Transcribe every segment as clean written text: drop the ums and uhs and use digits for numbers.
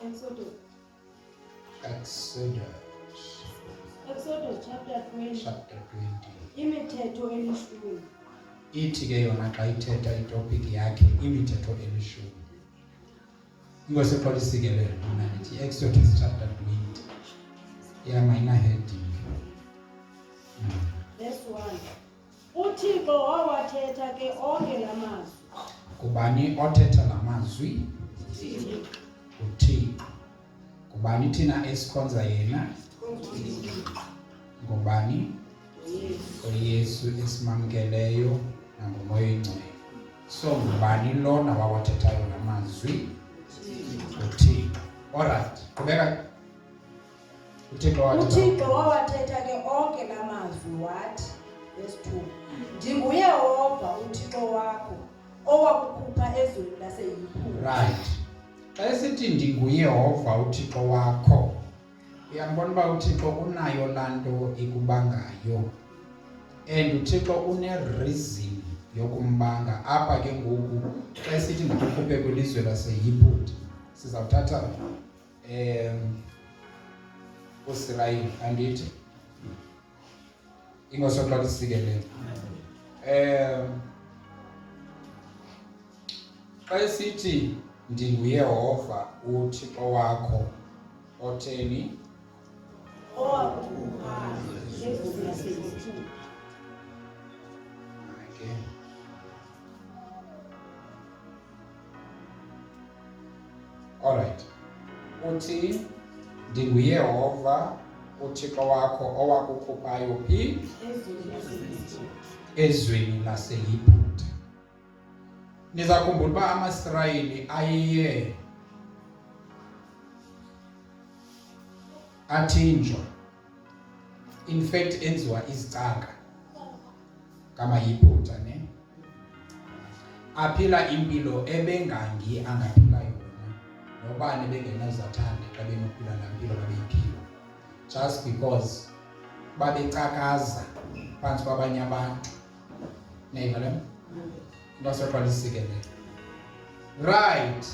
Exodus chapter 20. Imithetho Elishumi. Ithi ke yona xa ithetha itopic yakhe imithetho elishumi. Ingose xolisikelele mina nithi Exodus chapter 20. Yeah, minor heading. Verse 1. Uthixo wawathetha ke onke la mazwi. Kubani othetha la mazwi? Uthixo. Kubani thina esikhonza yena? Ngubani? Yesu esimamkeleyo nangomoya oyingcwele. So ngubani lona wawathethayo la mazwi? Uthixo. Alright. Kubeka Uthixo wawathetha ke onke la mazwi wathi, verse 2. Ndinguyehova uThixo wakho owakukhupha ezweni laseYiphutha. Right. Xa esithi ndinguyehova uThixo wakho, uyambona uba uThixo unayo lanto ikubangayo. And uThixo une-reason yokumbanga. Apha ke ngoku xa esithi ndikukhuphe kwilizwe laseYiphutha, sizawuthatha uSirayeli andithi ingosoxoxa isikelelo. Xa esithi ndinguyehova uThixo wakho otheni owakukhupha ezweni laseYiphutha. Okay. Alright. Uthi ndinguyehova uThixo wakho owakukhuphayo phi? Ezweni laseYiphutha. Niza kukhumbula uba amaSirayeli ayeye athinjwa, in fact enziwa izicaka ngamaYiphutha ne, aphila impilo ebengangi angaphila yona, nobani bengenazathanda xa benophila laa mpilo babeyiphila, just because babecakaza phantsi kwabanye abantu. Nayiva le ngasoqalisikelela. Right.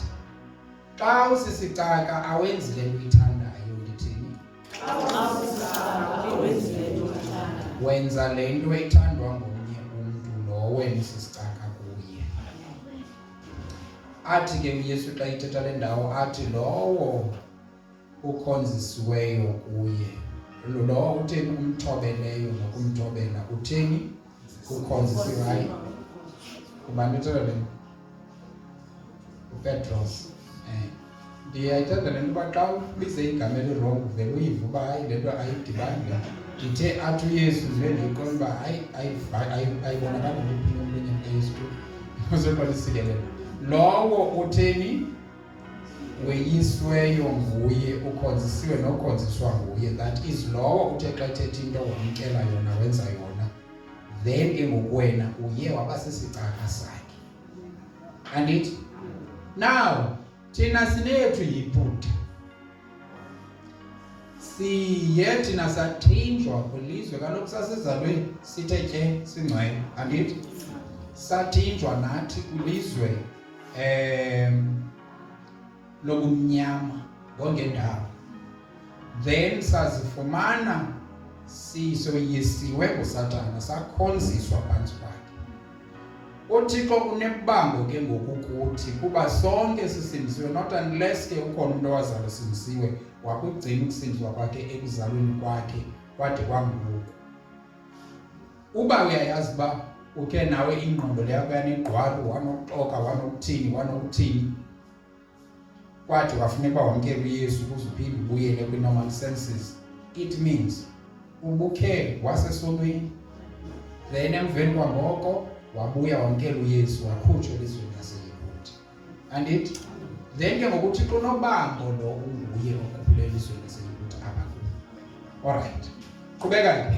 Xa usisicaka awenzi le nto uyithandayo, ndithini? Wenza le nto ethandwa ngomnye umntu lo wena usisicaka kuye. Athi ke uYesu xa ithetha le ndawo athi lowo ukhonzisiweyo kuye, lowo utheni umthobeleyo nokumthobela utheni ukhonzisiweyo. Kubani uthetha le uPetros. Ndiyayithanda le nto uba xa ubize igama elirong uvele uyiva uba hayi le nto ayidibani le. Ndithe athi uYesu vele ndiqonda uba ayibonakali ngoluphi olunye uYesu. Uzoqalisikelela. Lowo utheni weyisweyo nguye, ukhonzisiwe nokhonziswa nguye. That is lowo uthe xa ethetha into wamkela yona wenza yona, then ke ngoku wena uye waba sisicaka sakhe. Andithi? Now thina sinethu yiphutha, siye thina sathinjwa kwilizwe, kaloku sasezalweni sithe tye singcwele. Andithi? Sathinjwa nathi kwilizwe lobumnyama ngongendawo, then sazifumana sisoyisiwe nguSathana, sakhonziswa phantsi kwakhe. uThixo unebambo ke ngoku kuthi kuba sonke sisindisiwe, not unless ke ukhona umuntu owazalwa sindisiwe wakugcina ukusindiswa kwakhe ekuzalweni kwakhe kwade kwangoku. Uba uyayazi uba ukhe nawe ingqondo leyo yanegqwalo, wanokuxoka, wanokuthini, kwathi wafuneka uba wamkele uYesu ukuze uphinde ubuyele kwi-normal senses, it means ubukhe wasesonweni, then emveni kwangoko wabuya wamkela uYesu wakhutshwa elizweni laseYiphutha. Andithi? Then ke ngoku uThixo unobambo lo unguye okhuphule elizweni laseYiphutha apha kuyo. Alright. Qhubeka.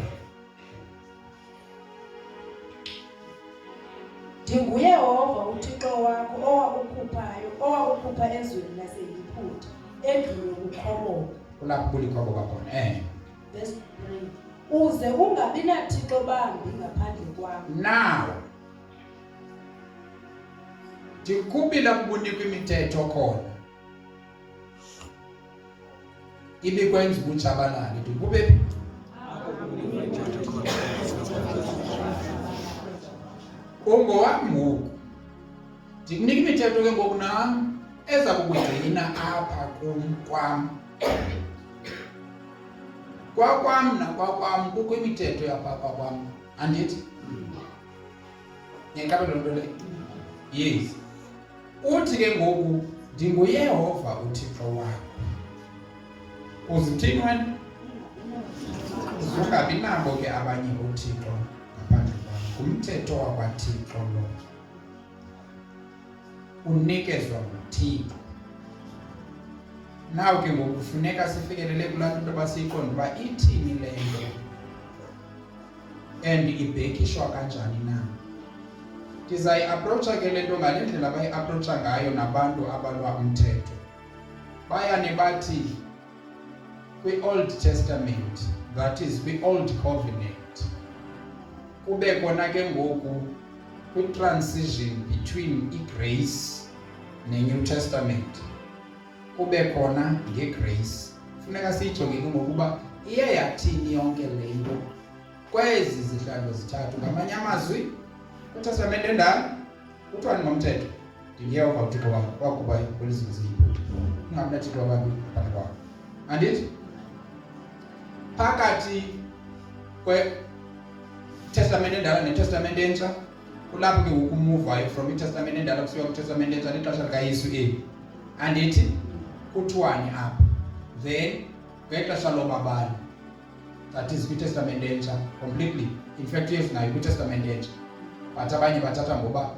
Ndinguyehova uThixo wakho owakukhupha ezweni laseYiphutha, endlini yokukhoboka. Kulapho bulikhoboka khona. Verse 3. Uze ungabi nathixo bambi ngaphandle kwam. Now ndikubila kubunikwa imithetho khona. ibikwenza ukutshabalala ithi kube phi ungowami ngoku ndikunika imithetho ke ngoku nam eza kukugcina apha kwam kwakwam nakwakwam kukho imithetho yapha kwakwam andithi ngenkabe loo nto leyo yes uthi ke ngoku ndinguyehova uthixo wakho uzithini wena ungabi nabo ke abanye uthixo ngaphandle kwam ngumthetho wakwathixo lo unikezwa nguthixo naw ke ngoku kufuneka sifikelele kulaa nto yoba siyiqonde uba ithini le nto and ibhekishwa kanjani na ndizayi-aproacha ke le nto ngale ndlela bayi-aproacha ngayo nabantu abalwa umthetho bayane bathi kwi-Old Testament, that is kwi-Old Covenant, kube kona ke ngoku kwi-transition between i-grace ne-New Testament kube khona nge-grace. Funeka siyijonge ke ngokuba iye yathini yonke le nto kwezi zihlalo zithathu. Ngamanye amazwi kwiTestament endala kuthiwa ngomthetho ndingeyova uthixo wakho wakuba kwelizwe ziyiphuthi ungabi nathixo wabantu phambi kwakho. Andithi phakathi kwe-Testament endala ne-Testament entsha kulapho ke ukumuvayo from i-Testament endala kusuka kwi-Testament entsha lixesha likaYesu eli. Andithi kuthiwani apha then ngexesha lobabalo, that is kwi-Testament entsha completely. In fact uyesu nayo kwi-Testament entsha, but abanye bathatha ngoba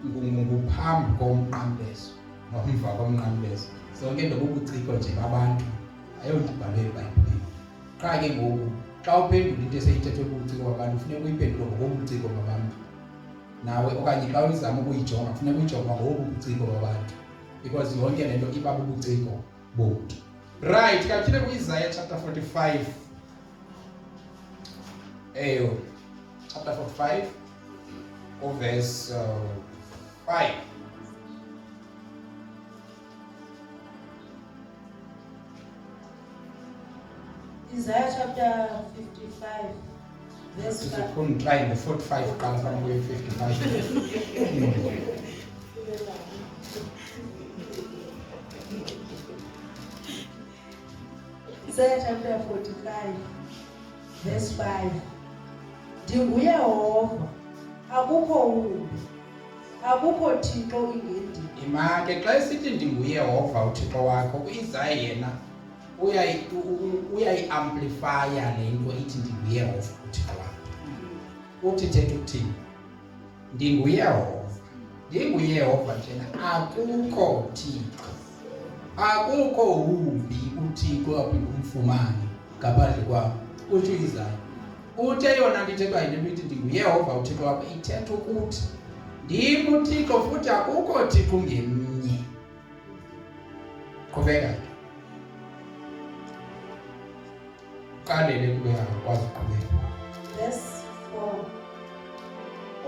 nguphambi komnqamlezo nomva komnqamlezo. Zonke nto bubuciko nje babantu ayondibhalwe eBhayibhileni. Qha ke ngoku xa uphendula into eseyithethwe kubuciko babantu kufuneka uyiphendule ngokobuciko babantu, nawe okanye xa uzama ukuyijonga kufuneka uyijonga ngokobuciko babantu, because yonke le nto iba bubuciko bomntu. Right, kaphinde kwi-Isaiah chapter 45. Chapter 45 verse 5. Isaiah chapter 55 verse 5. I couldn't try in the 45 come from way 55. Isaiah chapter 45 verse 5. Ndinguyehova, akukho umbi, akukho thixo ingendi. Imake xa isithi ndinguyehova uthixo wakho, uIsaiah yena uyayi-amplifya le nto ithi ndinguyehova uthixo wakho. Uthi thetha ukuthini? Ndinguyehova njena, akukho thixo, akukho umbi uthixo aphinde umfumane ngaphandle kwam. Uthi uIsaiah uthe yona nto ithethwa yile nto ithi ndinguyehova uthixo wakho ithetha ukuthi ndim uthixo futhi akukho thixo ngemnye. Qhubeka ke qalele kube akwazi uqhubeka. Verse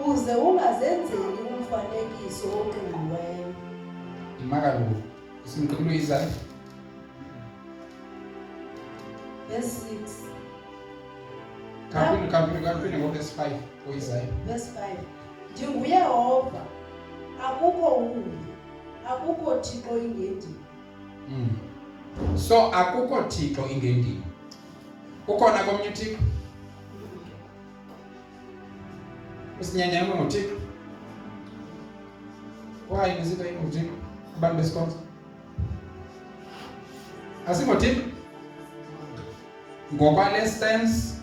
4. Uze ungazenzeli umfanekiso oqingqiweyo. Imakalu simqulu Isaiah. Verse 6. Kaphinde ngo-verse 5 uIsaiah. Verse 5. Ndinguyehova, akukho umbi, akukho thixo ingendi. So akukho thixo ingendini. Kukhona komnye uthixo? Usinyanyengo ngothixo? Why nisithi ayingothixo? Abantu besikhonzo asingothixo? Ngokwale sense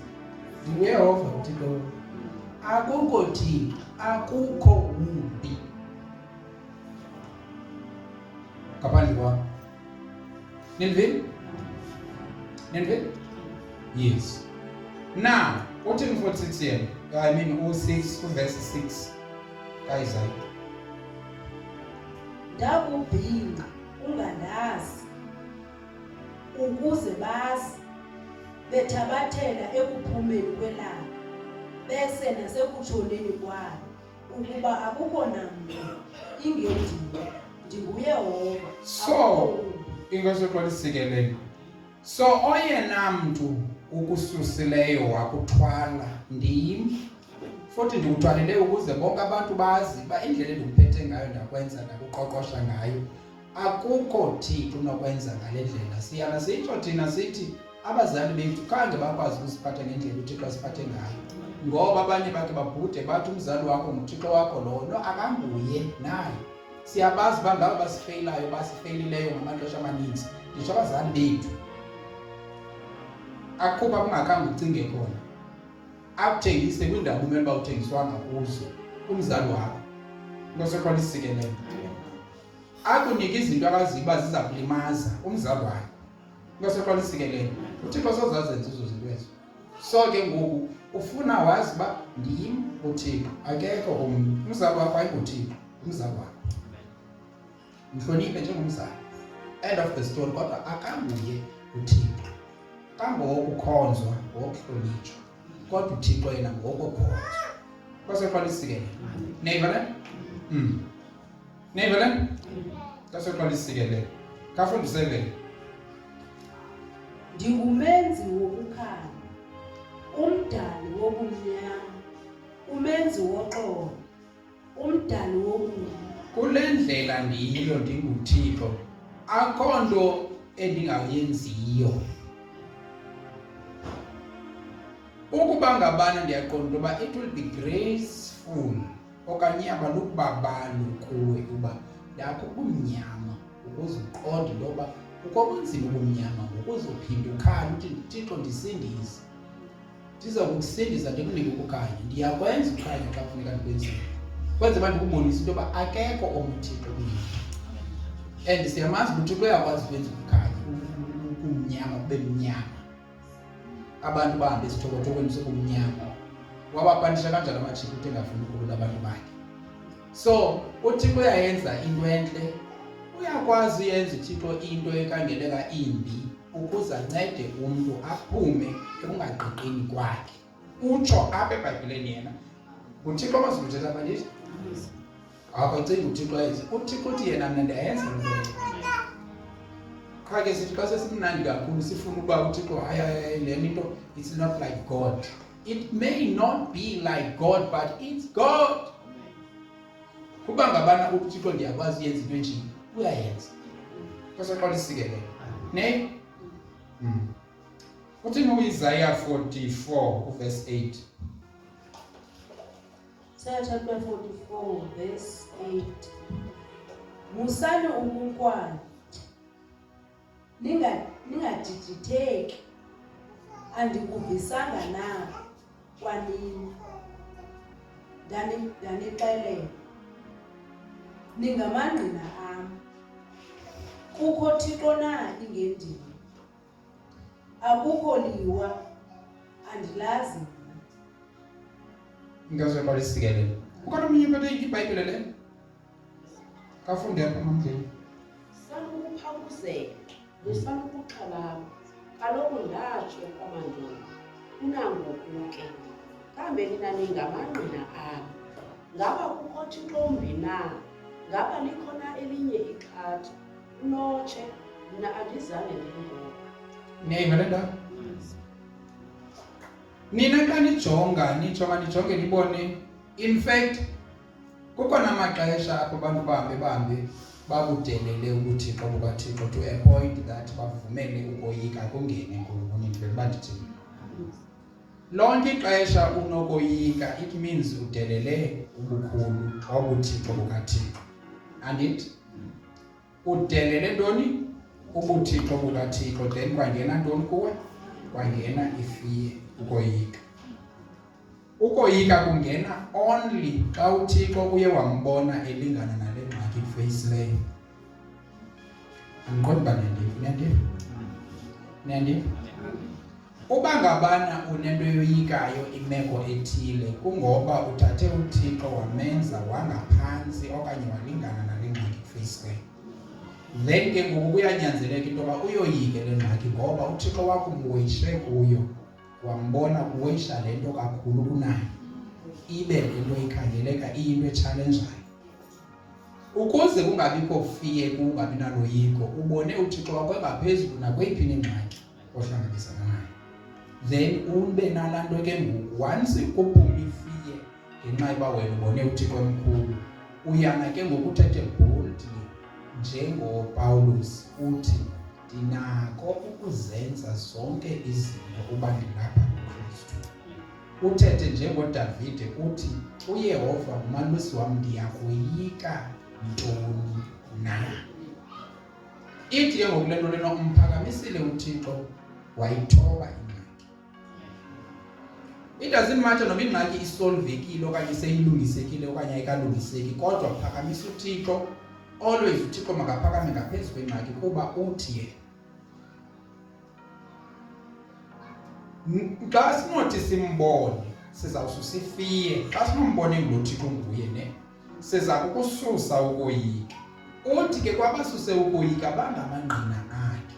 ndinguyehova uthixo, akukho thixo, akukho umbi ngaphandle kwakho. Nindivile? Yes. Now, uthi ngo-46 yena, I mean u-6 verse 6 kaIsaiah. Ndakubhinqa ungandazi, ukuze bazi bethabathela ekuphumeni kwelanga, bese nasekutshoneni kwalo, ukuba akukho namnye ingendiyo, ndinguyehova. So inkosi uxolisikelele. So oyena mntu ukususileyo wakuthwala ndim, futhi ndikuthwalele ukuze bonke abantu bazi uba indlela endikuphethe ngayo ndakwenza ndakuqoqosha ngayo akukho Thixo unokwenza ngale ndlela. Siyana sitsho thina sithi abazali bethu khange bakwazi ukusiphatha ngendlela uThixo asiphathe ngayo, ngoba abanye bakhe babhude bathi umzali wakho nguThixo wakho lowo. No, akanguye naye. Siyabazi uba ngabo basifeyilayo basifeyilileyo ngamaxesha amaninzi, nditsho abazali bethu. Akhupha kungakhange ucinge khona, akuthengise kwiindawo umele uba uthengiswanga kuzo umzali wakho, ngosekhona isikelelo. Akunika izinto akaziyo uba ziza kulimaza umzali wakho, ngosekhona isikelelo. uThixo sozazenza izo zinto ezo. So ke ngoku ufuna wazi uba ndim uThixo, akekho umzali wakho ayinguThixo, umzali wakho. Mhloniphe njengomzali, end of the story. Kodwa akanguye uThixo, kangowokukhonzwa ngowokuhlonitshwa, kodwa uThixo yena ngowokukhonzwa. Kwasekhona isikelelo. Neighbor le? Neighbor le? Kwasekhona isikelelo. Kafundisele. Ndingumenzi wokukhanya, umdali wobumnyama, umenzi woxolo, umdali wobubi. Kule ndlela ndiyiyo ndinguThixo, akho nto endingayenziyo. Ukuba ngabana ndiyaqonda uba it will be graceful okanye abalukubabalu kuwe uba ndakho ubumnyama ukuze uqonde into yoba uko kunzima ubumnyama ngokuze uphinde ukhanye uthi Thixo ndisindise, ndiza kukusindisa ndikunike ukukhanya. Ndiyakwenza ukukhanya xa kufuneka ndikwenzile, kwenze uba ndikubonise into yoba akekho omnye uThixo kuyo. And siyamazi ukuthi uThixo uyakwazi ukwenza ukukhanya, ubumnyama bube mnyama, abantu bahambe esithokotokweni sobumnyama. Wabapanisha kanjalo amajika ukuthi engafuni ukhulula abantu bakhe. So uThixo uyayenza into entle, uyakwazi uyenza uThixo into ekangeleka imbi ukuze ancede umntu aphume ekungaqhiqini kwakhe. Utsho apha eBhayibhileni yena uThixo mazimthetha manje akacinga uThixo yenze. uThixo uthi yena mna ndiyayenza into qha ke sithi xa sesimnandi kakhulu sifuna ukuba uThixo hayi le into it's not like God. It may not be like God, but it's God. Kuba ngabana uThixo ndiyakwazi uyenza into enje, uyayenza. Kwaseqala isikelelo. Ne? Uthi uIsaiah 44 verse 8. Isaiah chapter 44 verse 8. Musani ubunkwane, ningadiditheki, andikuvisanga na kwanini, ndanixelela, ningamangqina am, kukho Thixo na ingendimi, akukho liwa, andilazi mna. Ngazeqala isikelelo. Ukhona omunye impethe iBhayibhile le? Kafunde apha mamdleni. Sanukuphakuzela, lusanukuxhalaba, kaloku ndatsho kwamandulo, kunangoku ke, kambe nina ningamangqina am, ngaba kukho Thixo mbi na, ngaba likhona elinye iqhathi, unotshe, mna andizange ndingoku. Neighbor, nina xa nijonge nibone, in fact kukho namaxesha apho abantu bahambe babudelele ubuthixo bukaThixo to a point that bavumele ukoyika kungene ngokuniphela bandithini. Lonke ixesha unokoyika, it means udelele ubukhulu obuthixo bukaThixo. And it udelele ntoni? Ubuthixo bukaThixo, then kwangena ntoni kuwe? Kwangena ifear, ukoyika. Ukoyika kungena only xa uThixo uye wambona elingana nale ngxaki kufeyisileyo. Andiqondi uba niyandiva? Uba ngabana unento yoyikayo imeko ethile, kungoba uthathe uThixo wamenza wangaphantsi okanye walingana nale ngxaki kufeyisileyo. Then ke ngoku kuyanyanzeleka into yoba uyoyike le ngxaki, ngoba uThixo wakho umweyishe kuyo, wambona kuweyisha le nto kakhulu kunayo, ibe le nto ikhangeleka iyinto etshalenjayo. Ukuze kungabikho fear, kungabi naloyiko, ubone uThixo wakho engaphezulu nakweyiphi ingxaki, ohlangabezana nayo. Then ube nalanto ke ngoku once kuphuma ifiye ngenxa yoba wena ubone uThixo omkhulu, uyana ke ngoku uthethe boldly njengoPawulos uthi ndinako ukuzenza zonke izinto uba ndilapha kuKristu. Uthethe njengoDavide uthi uYehova ngumalusi wam, ndiyakoyika ntoni na. Ithi ke ngoku le nto lena umphakamisile uThixo wayithoba ingxaki. It doesn't matter noba ingxaki isolvekile okanye seyilungisekile okanye ayikalungiseki, kodwa phakamisa uThixo. Always uThixo makaphakame ngaphezu kwengxaki kuba uthi yena. Xa sinothi simbone sizawususifiye, xa sinombone ngulo Thixo nguye ne siza kukususa ukoyika. Uthi ke kwabasuse ukoyika bangamangqina akhe.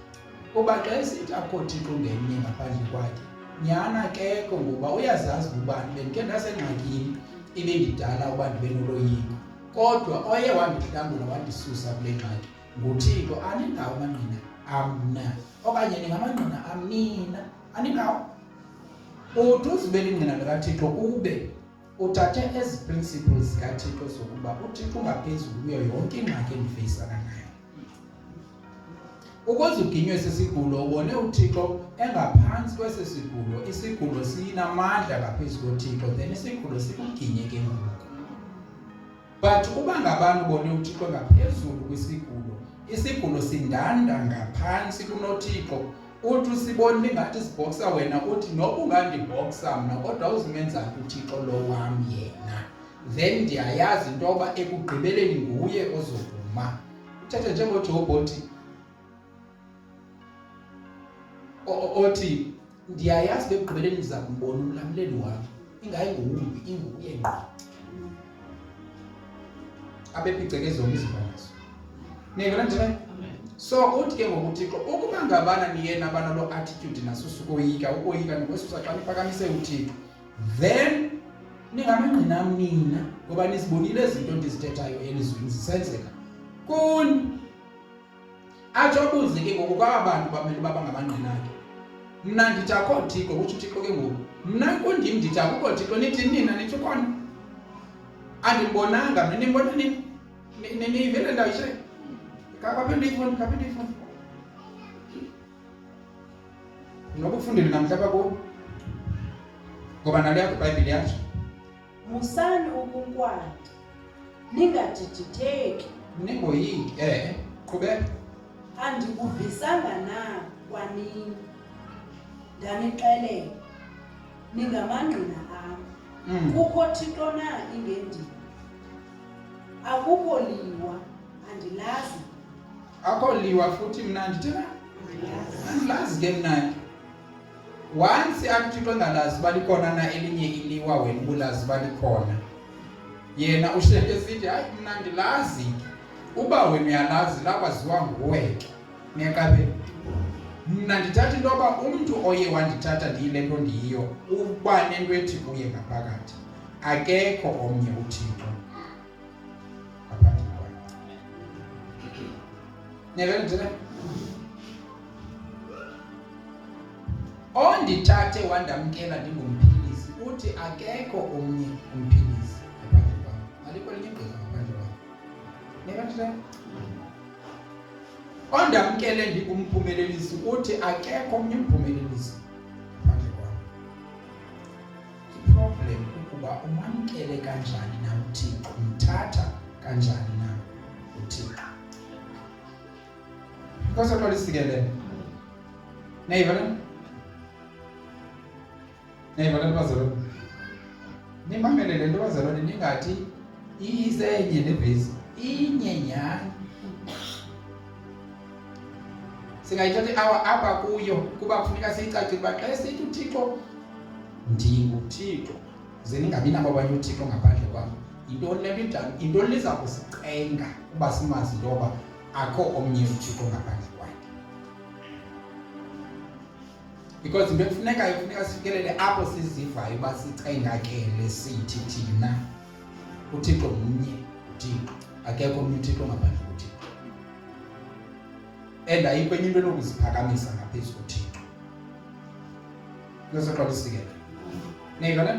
Kuba xa esithi akho Thixo ngenye ngaphandle kwakhe, nyhana kekho ngoba uyazazi ubani bendike ndasengxakini ibendidala uba ndibe noloyiko. Kodwa oye wandihlangula wandisusa kule ngxaki nguThixo. Aninawo amangqina amna okanye ningamangqina amnina, aninawo. Uthi uzibele ingqina likaThixo ube uthathe ezi principles zikaThixo zokuba uThixo ungaphezulu kuyo yonke ingxaki endifeyisana nayo. Ukuze uginywe sisigulo ubone uThixo engaphantsi kwesi sigulo, isigulo sinamandla ngaphezu koThixo, then isigulo sikuginye ke ngoku. But uba ngabantu ubone uThixo ngaphezulu kwisigulo, isigulo sindanda ngaphantsi kunoThixo, uthi usibone ingathi sibhoksa wena, uthi noba ungandibhoksa mna kodwa uzimenza uThixo lo wam yena, then ndiyayazi into yoba ekugqibeleni nguye ozovuma. Uthethe njengoJob othi ndiyayazi bekugqibeleni ndiza kumbona umlamleli wam, ingayinguwumbi inguye ngqo. Abepiceke zonke izibanazo. Niyibona njani? So uthi ke ngoku uThixo ukuba ngabana niye nabanalo attitude nasusukoyika, ukoyika nokwesusa xa niphakamise uThixo, then ningamangqina amnina ngoba nizibonile izinto ndizithethayo elizweni zisenzeka kuni. Atsho buze ke ngoku kwaba bantu bamele baba ngamangqina akhe. Mna ndithi akho Thixo, kutsho uThixo ke ngoku. Mna kundim ndithi akukho Thixo, nithi nina nithi khona. Andibonanga mna, nimbona nini? Nivele ndayishe. Kapende ifoni. Ngoba ufundile namhla kwako. Ngoba nale yakho iBhayibhile yathi musani ukunkwanda, ningadiditheki. Ningoyiki, qhubeka. Andikuvisanga na kwanini, ndanixelela ningamangqina am. Kukho Thixo na ingendimi? Akukho liwa, andilazi. Akho liwa futhi mna ndithina? Andilazi ke mna. Once athixo engalazi balikhona na elinye iliwa wena ubulazi balikhona, yena ushiyeke sithi hayi mna ndilazi. Uba wena uyalazi lakwaziwa nguwe ke. Niyaqaphela? Mna ndithatha into yoba umntu oye wandithatha ndiyile nto ndiyiyo uba nento ethi kuye ngaphakathi. Akekho omnye uThixo ngaphandle kwakhe. Niyabona njani? Ondithathe wandamkela ndingumphilisi, uthi akekho omnye umphilisi ngaphandle kwakhe. Alikho elinye igqirha ngaphandle kwakhe. Niyabona njani? Ondamkele ndingumphumelelisi, uthi akekho omnye umphumelelisi ngaphandle kwakhe. Iproblem ukuba umamkele kanjani na uThixo, umthatha kanjani na uThixo. Because of all this together. Neighbor. Bazalwane. Nimamele le nto bazalwane ningathi isenye nevesi inye nyani. Singayithatha awa apha kuyo kuba kufuneka siyicacile uba xa sithi uThixo ndinguThixo, ze ningabi nabo abanye uThixo ngaphandle kwam. Yintoni le nto injani? Yintoni liza kusicenga uba simazi into yoba akho omnye uThixo ngaphandle kwakhe. Because into kufuneka sifikelele apho sizivayo uba sicengakele sithi thina uThixo mnye uThixo, akekho omnye uThixo ngaphandle koThixo. And ayikho enye into enokuziphakamisa ngaphezu koThixo. Ngesoqala isikele. Niva le?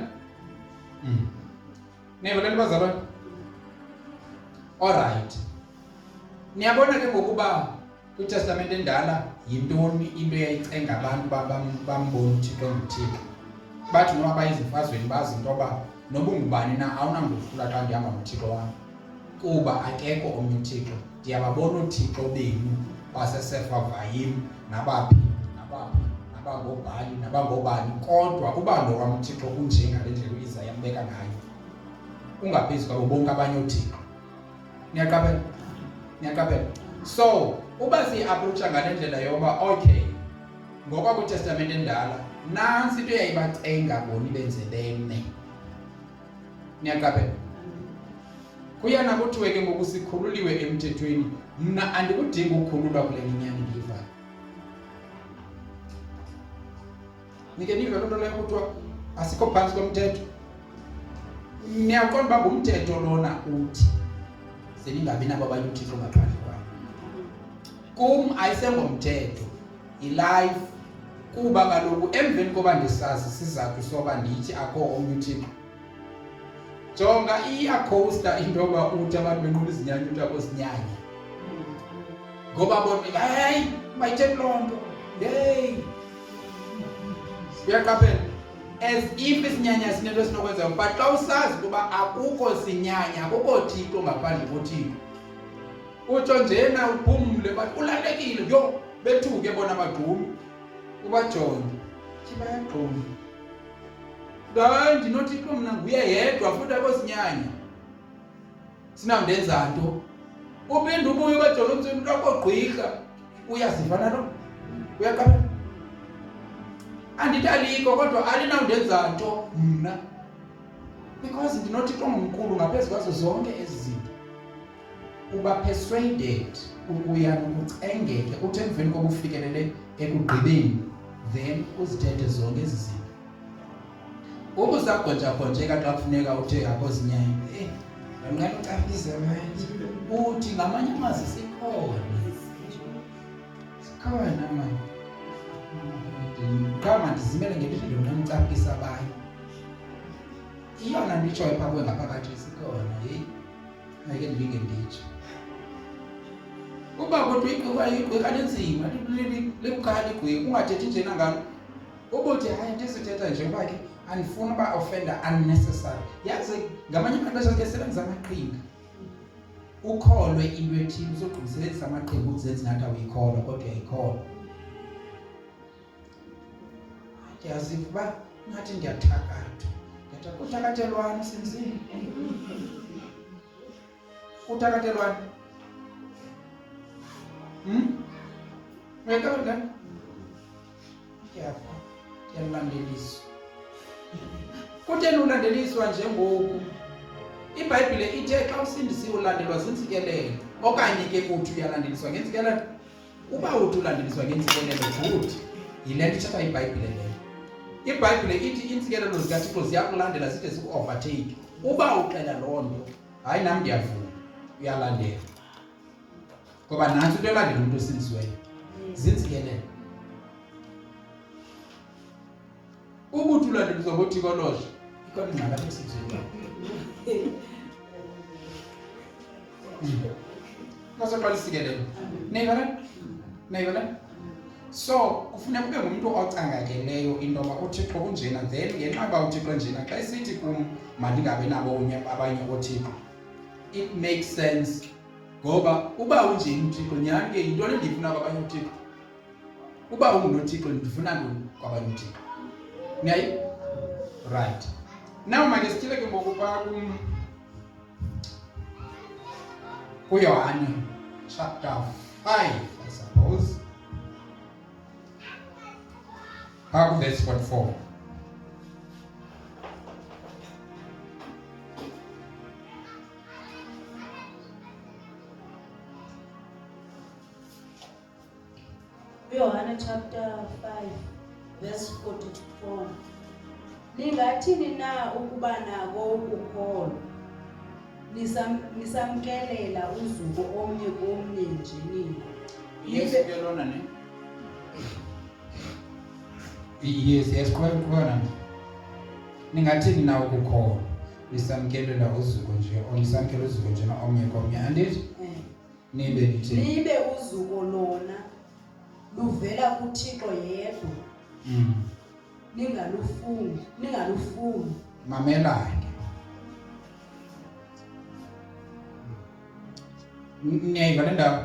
Niva le bazalwane? All right. Niyabona ke ngokuba kwiTestament endala yintoni into eyayicenga abantu bambona uThixo nguThixo. Bathi noma bayizimfazweni bazi into yoba noba ungubani na awunangohlula xa ndihamba noThixo wam. Kuba akekho omnye uThixo. Ndiyababona uThixo benu baseSefavayim nabaphi nabangobhali nabangobani, kodwa uba lo wam uThixo kunje ngale ndlela uIsaya ambeka ngayo, ungaphezu kwabo bonke abanye uThixo. Niyaqaphela? So uba siyi-approacha ngale ndlela yoba okay, ngoba kwiTestament endala nansi into yayibacenga bona ibenzebene. Niyaqaphela? Kuyana kuthiwe ke ngoku sikhululiwe emthethweni, mna andikudingi ukukhululwa kule minyani ndiyivayo. Nike nive loo nto leyo kuthiwa asikho phantsi komthetho. Niyaqonda uba ngumthetho lona uthi seningabi nabo abanye uThixo ngaphandle kwam. Kum ayisengomthetho, i-life, kuba kaloku emveni koba ndisazi isizathu soba ndithi akho omnye uThixo. Jonga iyakhosta into yoba uthi abantu benqula izinyanya uthi akho zinyanya. Ngoba bona hayi mayitheni loo nto. Hey. Uyaqaphela? As if isinyanya sinento sinokwenza, but xa usazi ukuba akukho sinyanya, akukho Thixo ngaphandle koThixo, utsho njena uphumle bathi ulalekile, yho bethuke bona amagqumi ubajonge bayagquma. Hayi ndinoThixo mna nguye yedwa futhi akho sinyanya, sinawundenza nto. Uphinde ubuye ubajonge umthweni umuntu akogqirha, uyazivana lo. Uyaqaphela? Andithi alikho kodwa alinawundenza nto mna, because ndinoThixo omkhulu ngaphezu kwazo zonke ezi zinto. Uba persuaded ukuya nokucengeke uthi emveni koba ufikelele ekugqibeni, then uzithethe zonke ezi zinto. Uba usagonja-gonjeka xa kufuneka uthe akho zinyanya, nqala ucapise manje uthi ngamanye amazwi sikhona mani. Kama ndizimele ngelithi ndinamcapisa bayo. Iyona nditshoyo phaa kuwe ngaphakathi sikhona, heyi ayike ndilinge nditsho. Uba kodwa igqirha lenzima libukhali igqirha, ungathethi njena ngalo. Ubuthi hayi ndisithetha nje uba ke andifuna uba offender unnecessary. Yazi ngamanye amaxesha ke sebenzisa amaqhinga. Ukholwe into ethile, uzogquma usebenzisa amaqhinga ukuzenza ngathi awuyikholwa kodwa uyayikholwa. Ndiyaziva uba ngathi ndiyathakatha. Uthakathelwane sinzini. Uthakathelwane. Uyaqonda? Ndiyalandeliswa. Kutheni ulandeliswa njengoku? iBhayibhile ithe xa usindisiwe ulandelwa zintsikelelo, okanye ke uthi uyalandeliswa ngentsikelelo. Uba uthi ulandeliswa ngentsikelelo good, yile nto ithetha iBhayibhile leyo. iBhayibhile ithi iintsikelelo zikaThixo ziyakulandela zide ziku-overtake. Uba uxela loo nto, hayi nam ndiyavuma, uyalandela. Ngoba nantsi into elandela umntu osindisiweyo, zintsikelelo. Ubuthi ulandeliswa ngoThixo losho, ikhona ingxaki apha esizweni. Masoqala isikelelo. Nayibona? So kufuneka ube ngumuntu ocangakeleyo into yoba uThixo kunjena, then ngenxa yoba uThixo njena xa isithi kum mandingabe nabo abanye ooThixo, it makes sense. Ngoba uba unjeni uThixo, nyhani ke yintoni endiyifuna kwabanye uThixo? Uba ungunoThixo ndifuna ntoni kwabanye uThixo? Niyayi? Right. Now make sityile ke ngoku phaa kuYohane chapter 5, I suppose. Verse 44. Yohane chapter 5 verse 44. Lingathini na ukuba nako ukukholwa nisamkelela uzuko omnye komnye nje nini? Yes ke lona ne. yes khona ningathini na ukukholwa lisamkelela uzuko nje olisamkela uzuko nje na omnye komnye andithi nibe uzuko lona luvela kuThixo yedwa ningalufuni mamelane niyayiva le ndawo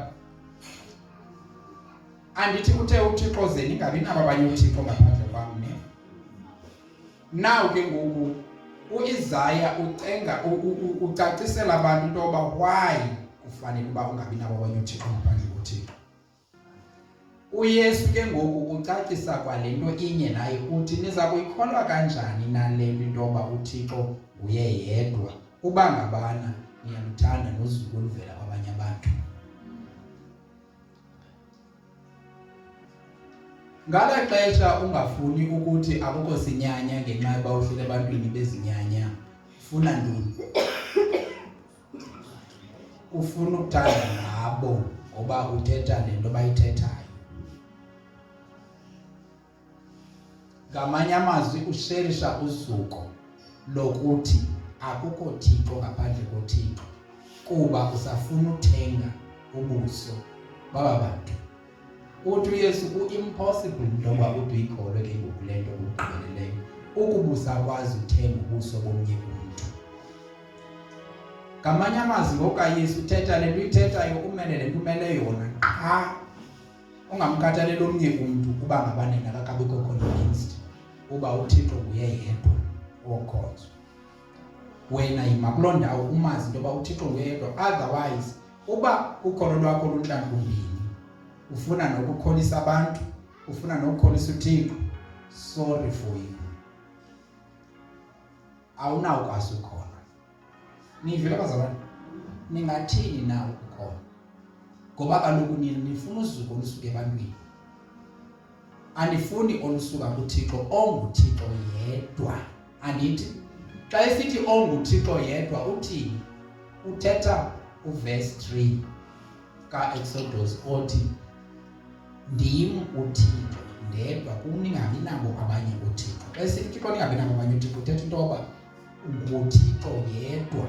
andithi uthe uThixo ze ningabi nabo abanye uThixo ngaphandle kwam ne naw ke ngoku uIsaya ucenga ucacisela abantu into yoba why kufanele uba ungabi nabo abanye uThixo ngaphandle koThixo. UYesu ke ngoku ucacisa kwalento inye naye uthi niza kuyikholwa kanjani nalento into yoba uThixo nguye yedwa uba ngabana niyamthanda nozuko oluvela kwabanye abantu. Ngala xesha ungafuni ukuthi akukho sinyanya ngenxa yoba uhlele ebantwini bezinyanya ufuna ntoni? Ufuna ukuthanda ngabo ngoba uthetha lento bayithethayo. Ngamanye amazwi usherisha uzuko lokuthi akukho Thixo ngaphandle koThixo kuba usafuna uthenga ubuso baba bantu. Uthi uYesu ku-impossible njengoba uthi uyikholwe ke ngoku le nto ukugqibeleleyo ukubusa kwazi uthenga ubuso bomnye umuntu. Ngamanye amazwi ngokaYesu uthetha le nto uyithethayo umele le nto umele yona qha ungamkhathaleli omnye umuntu kuba ngabane nakakabikho convinced uba uThixo nguye yedwa okhozo. Wena yima kuloo ndawo umazi into yoba uThixo nguye yedwa, otherwise uba ukholo lwakho luntlantu mbini ufuna nokukholisa abantu ufuna nokukholisa uThixo, sorry for you, awunawukwazi ukholwa. Nivile bazalwane, ningathini na ukukholwa? Ngoba kaloku nifuna uzuko olusuka ebantwini, andifuni olusuka kuThixo onguThixo yedwa. Andithi xa esithi onguThixo yedwa uthini? Uthetha uverse 3 ka-Exodus othi ndim uThixo ndedwa kuningabi nabo abanye uThixo. Xa esithi uThixo ningabi nabo abanye uThixo uthetha into yoba nguThixo yedwa.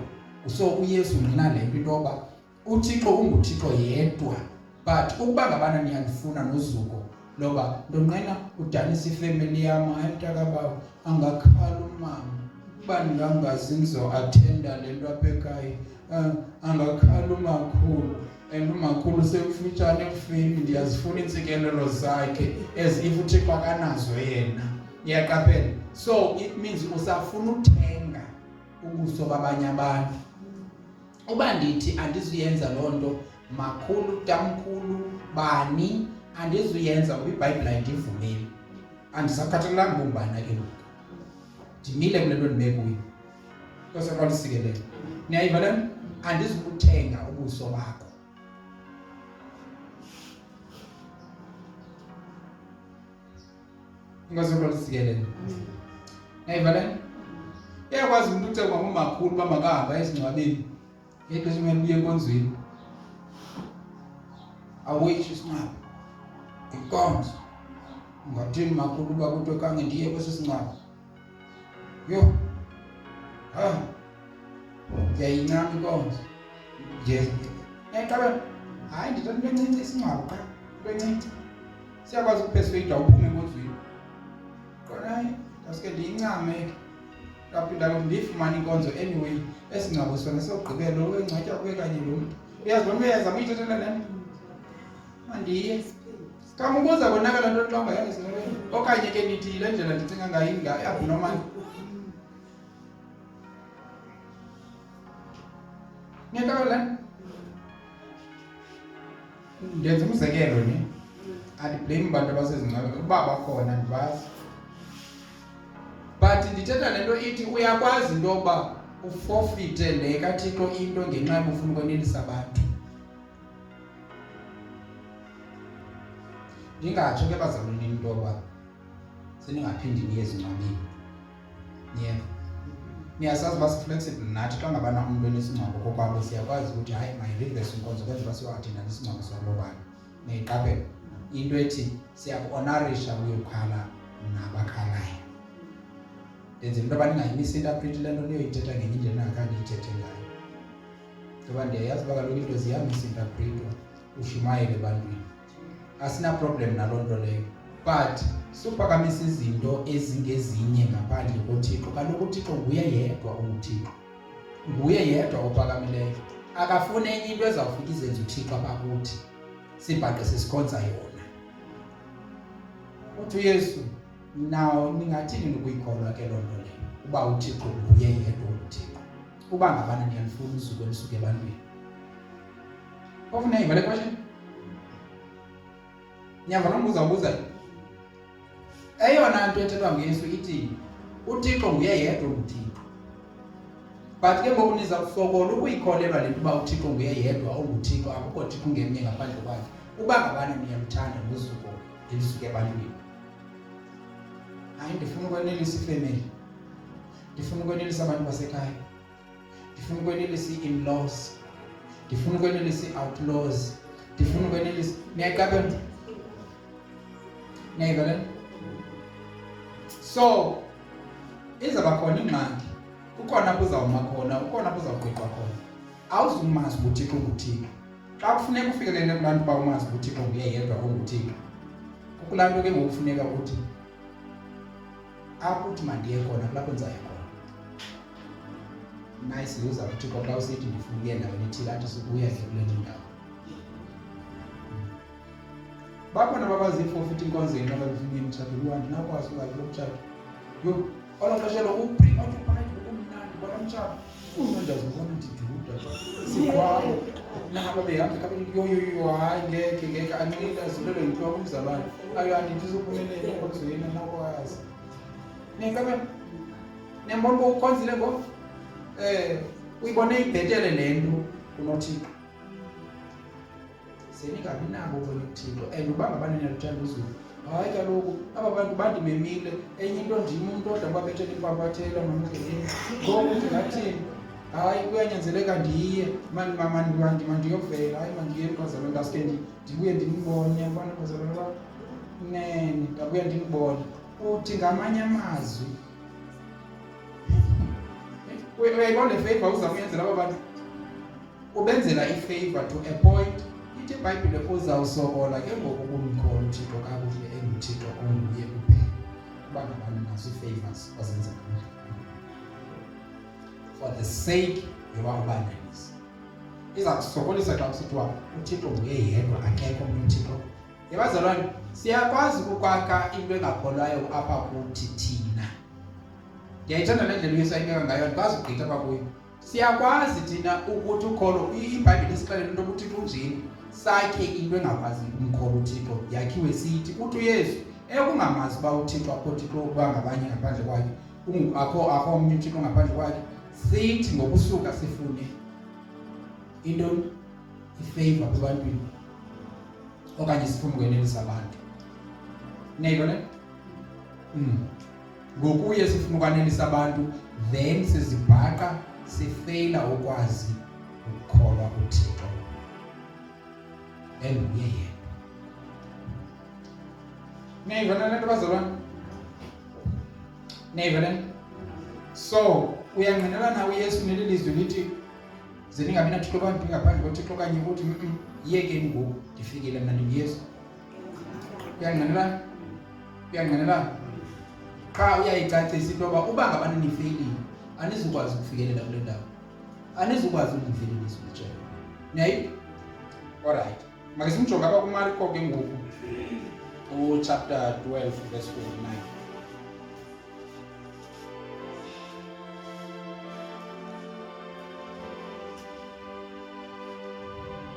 So uYesu ngina le nto into yoba uThixo unguThixo yedwa, but ukuba ngabana niyalifuna nozuko loba ndonqena udanisa ifemeli yam ayimntakabawo angakhala umama uba ndingangazi ndizo-athenda le nto apha ekhaya, angakhala umakhulu and umakhulu sekufutshane ekufeni ndiyazifuna iintsikelelo zakhe as if uThixo akanazo yena. Iyaqaphela? So it means usafuna uthenga ubuso babanye abantu. Uba ndithi andizuyenza loo nto makhulu tamkhulu bani andizuyenza ngoba iBhayibhile ayindivumeli, andisakhathalelanga bombana ke ngoku ndimile kule nto ndime kuyo kosekwalisikelela. Niyayiva le nto? Andizukuthenga ubuso bakho. Ngosekwalisikelela. Niyayiva le nto? Iyakwazi umuntu uceba ngomakhulu uba makahamba esingcwabeni ngexesha umele uye enkonzweni awuyisho isingcwabo inkonzo ungathini makhulu uba kuthiwe khange ndiye kwesi singcwabo yo ndiyayincama inkonzo ndiyayiqabela hayi ndithatha into encinci isingcwabo qha into encinci siyakwazi ukuphesifeyida uphume enkonzweni kodwa hayi ndaske ndiyincame kaphinda ndiyifumane inkonzo anyway esingcwabo sona siyogqibela wengcwatya kuwe kanye lo mntu uyazi loo nto uyazama uyithethela le nto mandiye kamubuza konakala nto xa ungayazi singcwabeni okanye ke nithi le ndlela ndicinga ngayo abnormal. Ngiyaqabela ndenza umzekelo ne andiblame abantu abasezingcwabeni ukuba bakhona andibazi, but ndithetha le nto ithi uyakwazi into yoba uforfeite le kaThixo into ngenxa yoba ufuna ukwenelisa abantu. Ndingatsho ke bazalwane into yoba seningaphindi niye ezingcwabeni. Niyasazi uba si-flexible nathi xa ngabana umntu enesingcwabo kokwabo siyakwazi ukuthi hayi mayirivese inkonzo kwenza uba siyoathenda nesingcwabo sakuloo bantu. Niyayiqaphela into ethi siyakuonarisha uyokhala nabakhalayo. Ndenze into abaningayi-misinterpret le nto niyoyithetha ngenye indlela nangakhange ndiyithethe ngayo. Ngoba ndiyayazi uba kaloku into ziyamisinterpretwa ushumayele ebantwini. Asina-problem naloo nto leyo. But suphakamisa izinto ezingezinye ngaphandle koThixo. Kaloku uThixo nguye yedwa onguThixo. Nguye yedwa ophakamileyo. Akafuni enye into ezawufika izenze uThixo apha kuthi sibhaqe sesikhonza yona. Uthi uYesu, naw ningathini ukuyikholwa ke loo nto leyo uba uThixo nguye yedwa onguThixo? Uba ngabana niyalifuna usuku elisuke ebantwini. Ofuna yiva le question? Nyamba nombuza eyona nto ethethwa nguYesu ithi uThixo nguye yedwa onguThixo. But ke ngoku niza kusokola ukuyikholelwa le nto uba uThixo nguye yedwa onguThixo, akukho Thixo ngemnye ngaphandle kwakhe. Uba ngabana niyamthanda nosuku elisuke ebantwini. Hayi, ndifuna ukwenelisa ifemeli, ndifuna ukwenelisa abantu basekhaya, ndifuna ukwenelisa ii-in-laws, ndifuna ukwenelisa ii-outlaws, ndifuna ukwenelisa. Niyayiqaphela? Niyayiva le? So izawuba khona ingxaki, kukhona apho uzawuma khona, kukhona apho uzawugqiqwa khona. Awuzumazi uba uThixo nguThixo. Xa kufuneka ufikelele kubantu uba umazi uba uThixo nguye yedwa onguThixo, kukulaa nto ke ngoku kufuneka uthi apho uthi mandiye khona kulapho ndizaya khona. Nice uza uThixo xa usithi ndifuna ukuya endaweni ethile athi sukuya ke kule ndawo. Bakhona babazii-forfeit inkonzweni ababefuna imitshato luhandi nakwazi ungayi kulo mtshato. Yho, olo xesha lo uphinga uthi phakathi ngokumnandi bona mtshato. Unondazi ubona ndiduda sikwayo. Nabo behambe yo hayi ngeke anqila zilelo yintloko umzalwane. Ayo andithi uzuphumelela enkonzweni nakwazi. Nikabe nembona uba ukhonzile ngoku uyibone ibhetele le nto kunoThixo. Seningabi nabo kweli uThixo and uba ngabani niyaluthanda uzulu. Hayi kaloku aba bantu bandimemile enye into ndim umntu odla babethele impapathela nomngeleni. Ngoku ndingathini? Hayi kuyanyanzeleka ndiye mandiyovela. Hayi mandiye bazalwane ngaske ndibuye ndinibone abana bazalwane ba nene ndabuya ndinibone. Uthi ngamanye amazwi uyayibona le favor uzamuyenzela aba bantu, ubenzela i-favor to a point. Ithi iBhayibhile uzawusokola ke ngoku kumkhola uThixo kakuhle enguThixo onguye kuphela. Uba ngabani nazo ii-favors wazenza for the sake yoba ubanelise. Iza kusokolisa xa kusithiwa uThixo nguye yedwa, akekho omnye uThixo. Yabazalwane, siyakwazi ukwakha into engakholwayo apha kuthi thina. Ndiyayithanda le ndlela uYesu ayibeka ngayo, andikwazi ukugqitha apha kuyo. Siyakwazi thina ukuthi ukholo, iBhayibhile isixelela into yokuthi uThixo unjini, sakhe into engakwazi umkhola uThixo, yakhiwe sithi. Uthi uYesu, ekungamazi uba uThixo akho Thixo ukuba ngabanye ngaphandle kwakhe, akho omnye uThixo ngaphandle kwakhe, sithi ngokusuka sifune into ifavor kubantwini okanye sifune ukwenelisa abantu. Niyayibona? Ngokuye sifuna ukwanelisa abantu, then sizibhaqa sifeyila ukwazi ukukholwa kuThixo enguye yedwa. Niyayibona le nto bazalwane? Niyayibona? So uyangqinelana uYesu neli lizwi lithi ze ningabi naThixo abantu ngaphandle koThixo, okanye uthi yiyekeni ngoku ndifikile mna ndinguYesu. Uyangqinelana? Uyangqinelana? Qha uyayicacisa into yoba uba ngabani nifeyilile anizukwazi ukufikelela kule ndawo, anizukwazi ukuyifeyilisa umtshelo. Niyayi? Alright, make simjonge apha kuMarko ke ngoku chapter 12 verse 49.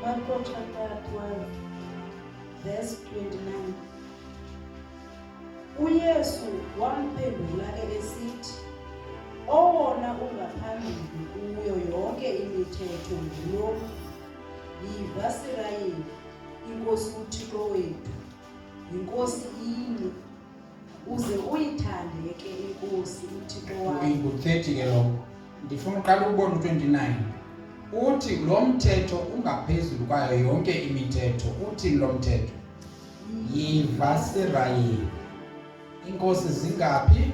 Marko chapter 12 verse 29. uYesu wamphendula ke esithi, owona ungaphambili kuyo yonke imithetho ngulo, yiva Isirayeli, inkosi uThixo wethu, yinkosi inye, uze uyithande ke inkosi uThixo wakho. Uyi-30 ke lo. Ndifuna uqala ukubona u29. Uthi lo mthetho ungaphezulu kwayo yonke imithetho. Uthi lo mthetho, yiva Isirayeli. Inkosi zingaphi?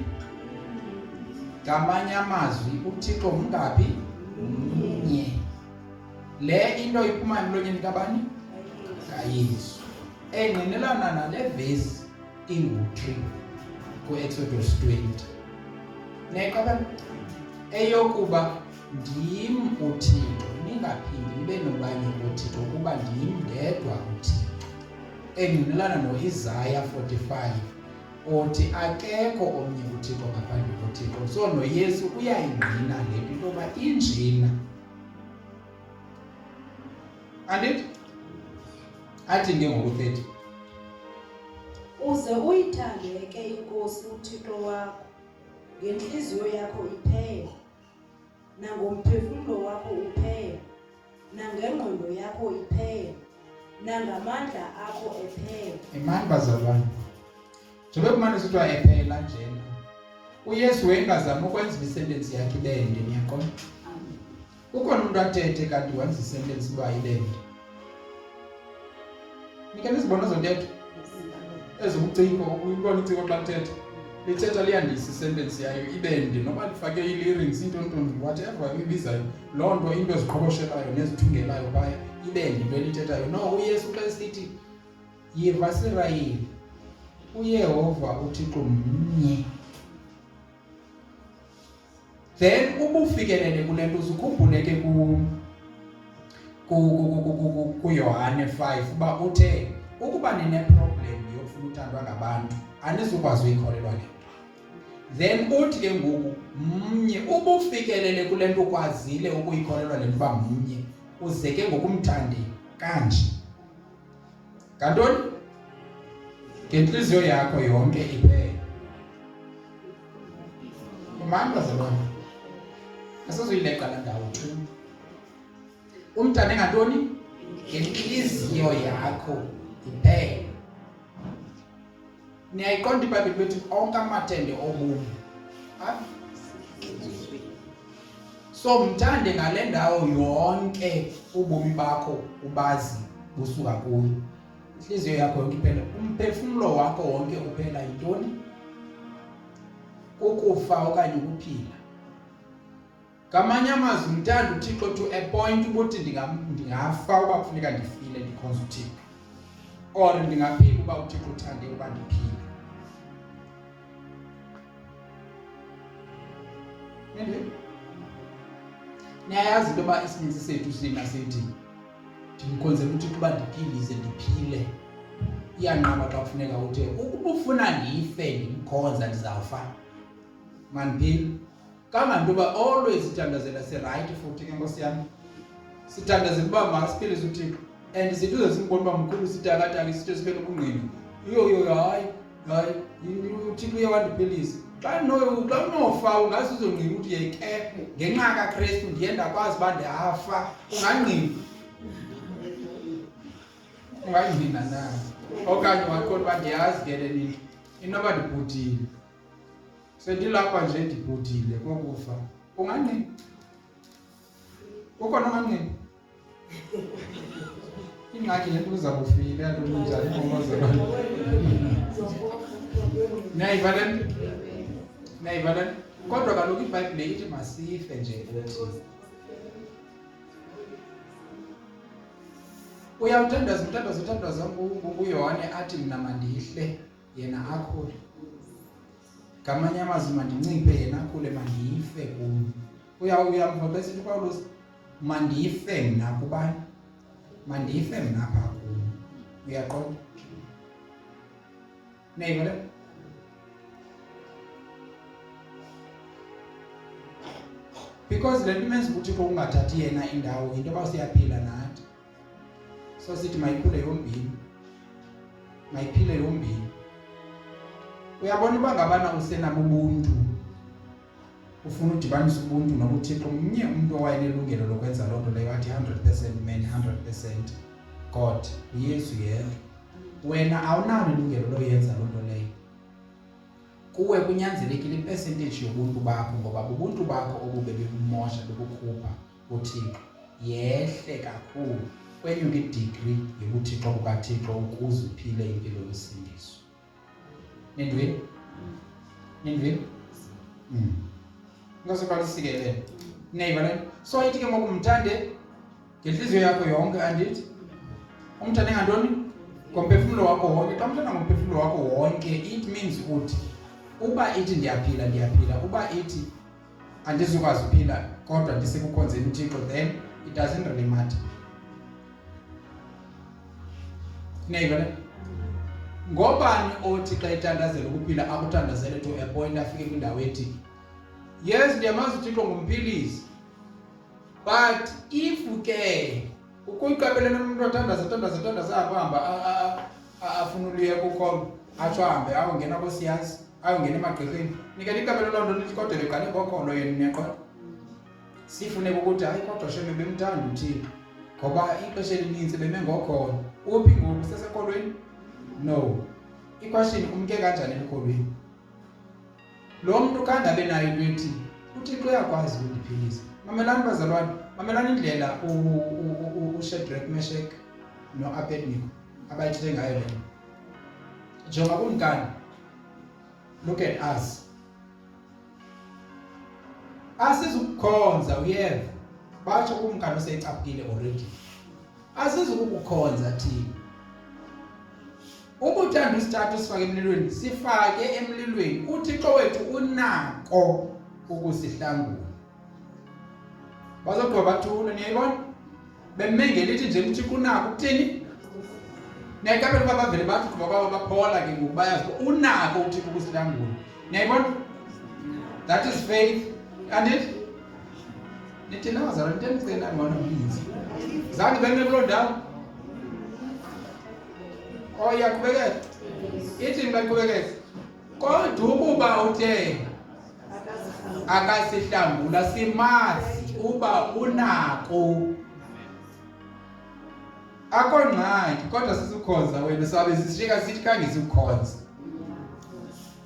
Ngamanye amazwi uThixo mngaphi? Mnye. Le into iphuma emlonyeni kabani? kaYesu. Engqinelana nale vesi ingu-3 ku-Exodus 20. Neqaba eyokuba ndim uThixo, ningaphindi nibe nobanye uThixo kuba ndim ndedwa uThixo. Engqinelana no-Isaiah 45 othi akekho omnye uThixo ngaphandle koThixo. So noYesu uyayingqina le nto intoba injena. Andithi? Athi ngengoku-30. Uze uyithande ke inkosi uThixo wakho ngenhliziyo yakho iphela, nangomphefumulo wakho uphela, nangengqondo yakho iphela, nangamandla akho ephela. Imani bazalwane. Njengoba kumane sithiwa ephela njena. uYesu wayengazama ukwenza isentence yakhe ibende, niyaqonda? Kukhona umuntu athethe kanti wenza isentence uba ibende. Nike nizibona zontetho ezobuciko, uyibona iciko xa lithetha. Lithetha liyandisa isentence yayo ibende, noba lifake i-lyrics, intontombi, whatever ibizayo. Loo nto into eziqhoboshelayo nezithungelayo phaya ibende into elithethayo. No, uYesu xa esithi yiva Isirayeli, uYehova uThixo mnye. Then ubufikelele kule nto uzukhumbule ke kuYohane 5 uba uthe ukuba nine-problem yokufuna uthandwa ngabantu anizukwazi uyikholelwa le nto. Then uthi ke ngoku mnye, ubufikelele kule nto ukwazile ukuyikholelwa le nto uba mnye, uze ke ngokumthande kanje. Ngantoni? Ngenhliziyo yakho yonke iphela. Imani bazalwane. Asazoyileqa la ndawo tu. Umthande ngantoni? Ngenhliziyo yakho iphela. Niyayiqonda iBhayibhile bethi onke amathende obomi. So mthande ngale ndawo yonke ubomi bakho ubazi busuka kuyo. Inhliziyo yakho yonke iphela. Umphefumulo wakho wonke uphela yintoni? Ukufa okanye ukuphila. Ngamanye amazwi mthanda uThixo to a point ukuthi ndingafa uba kufuneka ndifile ndikhonza uThixo. Or ndingaphila uba uThixo uthande uba ndiphile. Niyayazi into yoba isininzi sethu sina sithi ndimkhonzela uThixo uba ndiphilize ndiphile. Iyanqaba xa kufuneka uthe ukuba ufuna ndife ndimkhonza ndizawufa. Mandiphile. Kanganto yoba always sithandazela right futhi ke Nkosi yami. Sithandazela uba masiphilise uThixo. And sithi uze simbone uba mkhulu sitakataki sithi sibe nobungqina. Hayi uThixo uyawandiphilisa. Xa unofa ungaze uzongqina ukuthi yeke ngenxa kaKristu ndiye ndakwazi uba ndiyafa. Ungangqina. Ungangqina na. Okanye waqonda uba ndiyazi ke le nto inoba ndibhudile. Sendilapha nje ndibhudile kokufa. Ungangqina. Ukhona ongangqina. Ingxaki le nto uzakufile yantoni njani ngomazalwane. Nayivala. Kodwa kaloku iBhayibhile ithi masife nje kuthi. Uyawuthandaza uYohane athi mina mandihle yena akhule. Ngamanye amazwi mandinciphe yena akhule mandife kum. Uyamva besithi uPawulos mandife mna kubani? Mandife mna apha kum. Uyaqonda? Nayivala. Because le nto imenza ukuthi ungathathi yena indawo into yoba siyaphila nathi. So sithi mayikhule yombini. Mayiphile yombini. Uyabona uba ngabana usenabo ubuntu. Ufuna udibanisa ubuntu nobuThixo mnye umuntu owayenelungelo lokwenza loo nto leyo athi 100% man 100% God. uYesu yedwa. Wena awunalo ilungelo loyenza loo nto leyo. Kuwe kunyanzelekile ipercentage yobuntu bakho ngoba ubuntu bakho obube bebumosha bokukhupha uThixo yehle kakhulu kwenyuka idegree yobuThixo bukaThixo ukuze uphile impilo yosindiso. Nendweni Nindivile? Ngosoqala isikelele. Neighbor le. So ithi ke ngoku mthande ngenhliziyo yakho yonke andithi. Umthande ngantoni? Ngomphefumulo wakho wonke. Xa umthanda ngomphefumulo wakho wonke, it means ukuthi uba ithi ndiyaphila, uba ithi andizukwazi ukuphila kodwa ndisekukhonzeni uThixo, then it doesn't really matter. Neighbor le. Ngobani othi xa ethandazela ukuphila akuthandazele to a point afike kwindawo ethi yes ndiyamazi uThixo ngumphilisi, but if ke ukuyiqabelena umuntu othandaza ahamba afuna uliyeka ukholo atsho ahambe ayongena kosiyazi ayongena emagqirheni nikele iqabelo loo nto nithi kodwa beqale ngokholo yena neqolo sifuneka ukuthi hayi kodwa sheme bemthanda uThixo ngoba ixesha elininzi beme ngokholo. Uphi ngoku sesekholweni? No. Ikwashini umke kanjani ekholweni? Lo muntu kangabe nayo into ethi uThixo uyakwazi ukundiphilisa. Mamelani bazalwane, mamelani indlela uShadrach, Meshach noAbednego abayithethe ngayo le. Jonga kumkani. Look at us. Asizukukhonza uyeva. Batsho kumkani useyicaphukile already. Asizukukukhonza thina. Ubuthanda isithathu sifake emlilweni, sifake emlilweni. UThixo wethu unako ukusihlangula. Bazogqiba bathule, niyayibona? Bemengele ithi nje uThixo unako ukuthini? Nayikabela uba bavele bathi kuba kwabo baphola ke ngoku bayazi unako uThixo ukusihlangula. Niyayibona? That is faith. And it? Nithi nawazala ntenizena ngona mbizi. Zange beme kuloo ndawo. Yaqhubekeka. Ithi ngaqhubekeka. Kodwa ukuba uthe akasihlangula simazi uba unako. Akongxaki kodwa sisikhonza wena sabe sishika sithi khange sikukhonza.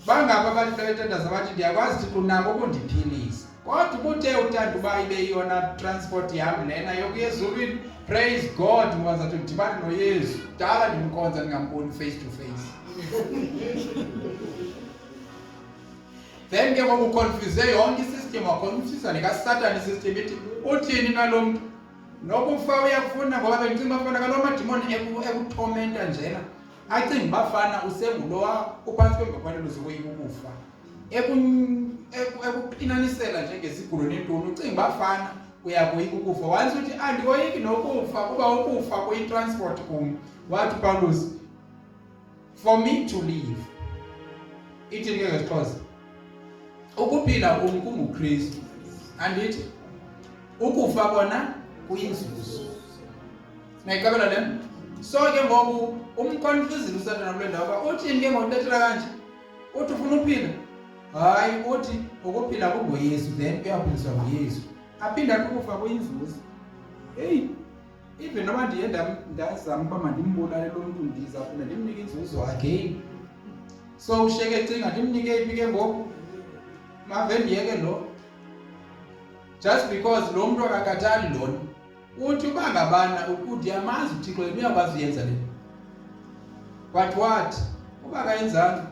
Bangapha abantu bethandaza bathi ndiyakwazi ukuthi unako ukundiphilisa. Kodwa ubuthe uthanda uba ibe yona transport yam lena yokuya ezulwini, praise God ngoba zathi ndibane noYesu. Dala ndimkhonza ndingamboni face to face. Then ke ngoku confuse yonke isystem wakonfisa nekaSatan isystem ithi uthini nalo muntu? Nokufa uyakufuna ngoba bengicinga bafana kaloo madimoni ekutormenta njena. Acinga bafana usengulowa uphansi kwemvakalelo zokoyika ukufa. Ekuqinanisela njengesigulo nentoni ucinga bafana uyakoyika ukufa. Wathi uthi andikoyiki nokufa kuba ukufa kuyitransport kum. Wathi Paulus, for me to live. Ithi ke ngesixhosa. Ukuphila kunguKristu. Andithi ukufa kona kuyinzuzo. Nayikabela le. So ke ngoku umconfuse uSathana kule ndawo uthini ke ngokubethela kanje? Uthi ufuna uphila? Hayi uthi ukuphila kungoYesu, then uyaphiliswa ngoYesu. Aphinda ukufa kuyinzuzo. Hey, even noma ndiye ndazama uba mandimbulale lo muntu ndizaphinda ndimnike inzuzo again. So usheke cinga ndimnike iphi ke ngoku? Mave ndiyeke lo. Just because lo muntu akakathali lona. Uthi uba ngabana ukuthi yamazi uThixo yena uyakwazi uyenza le. But what? Uba kayenzanga.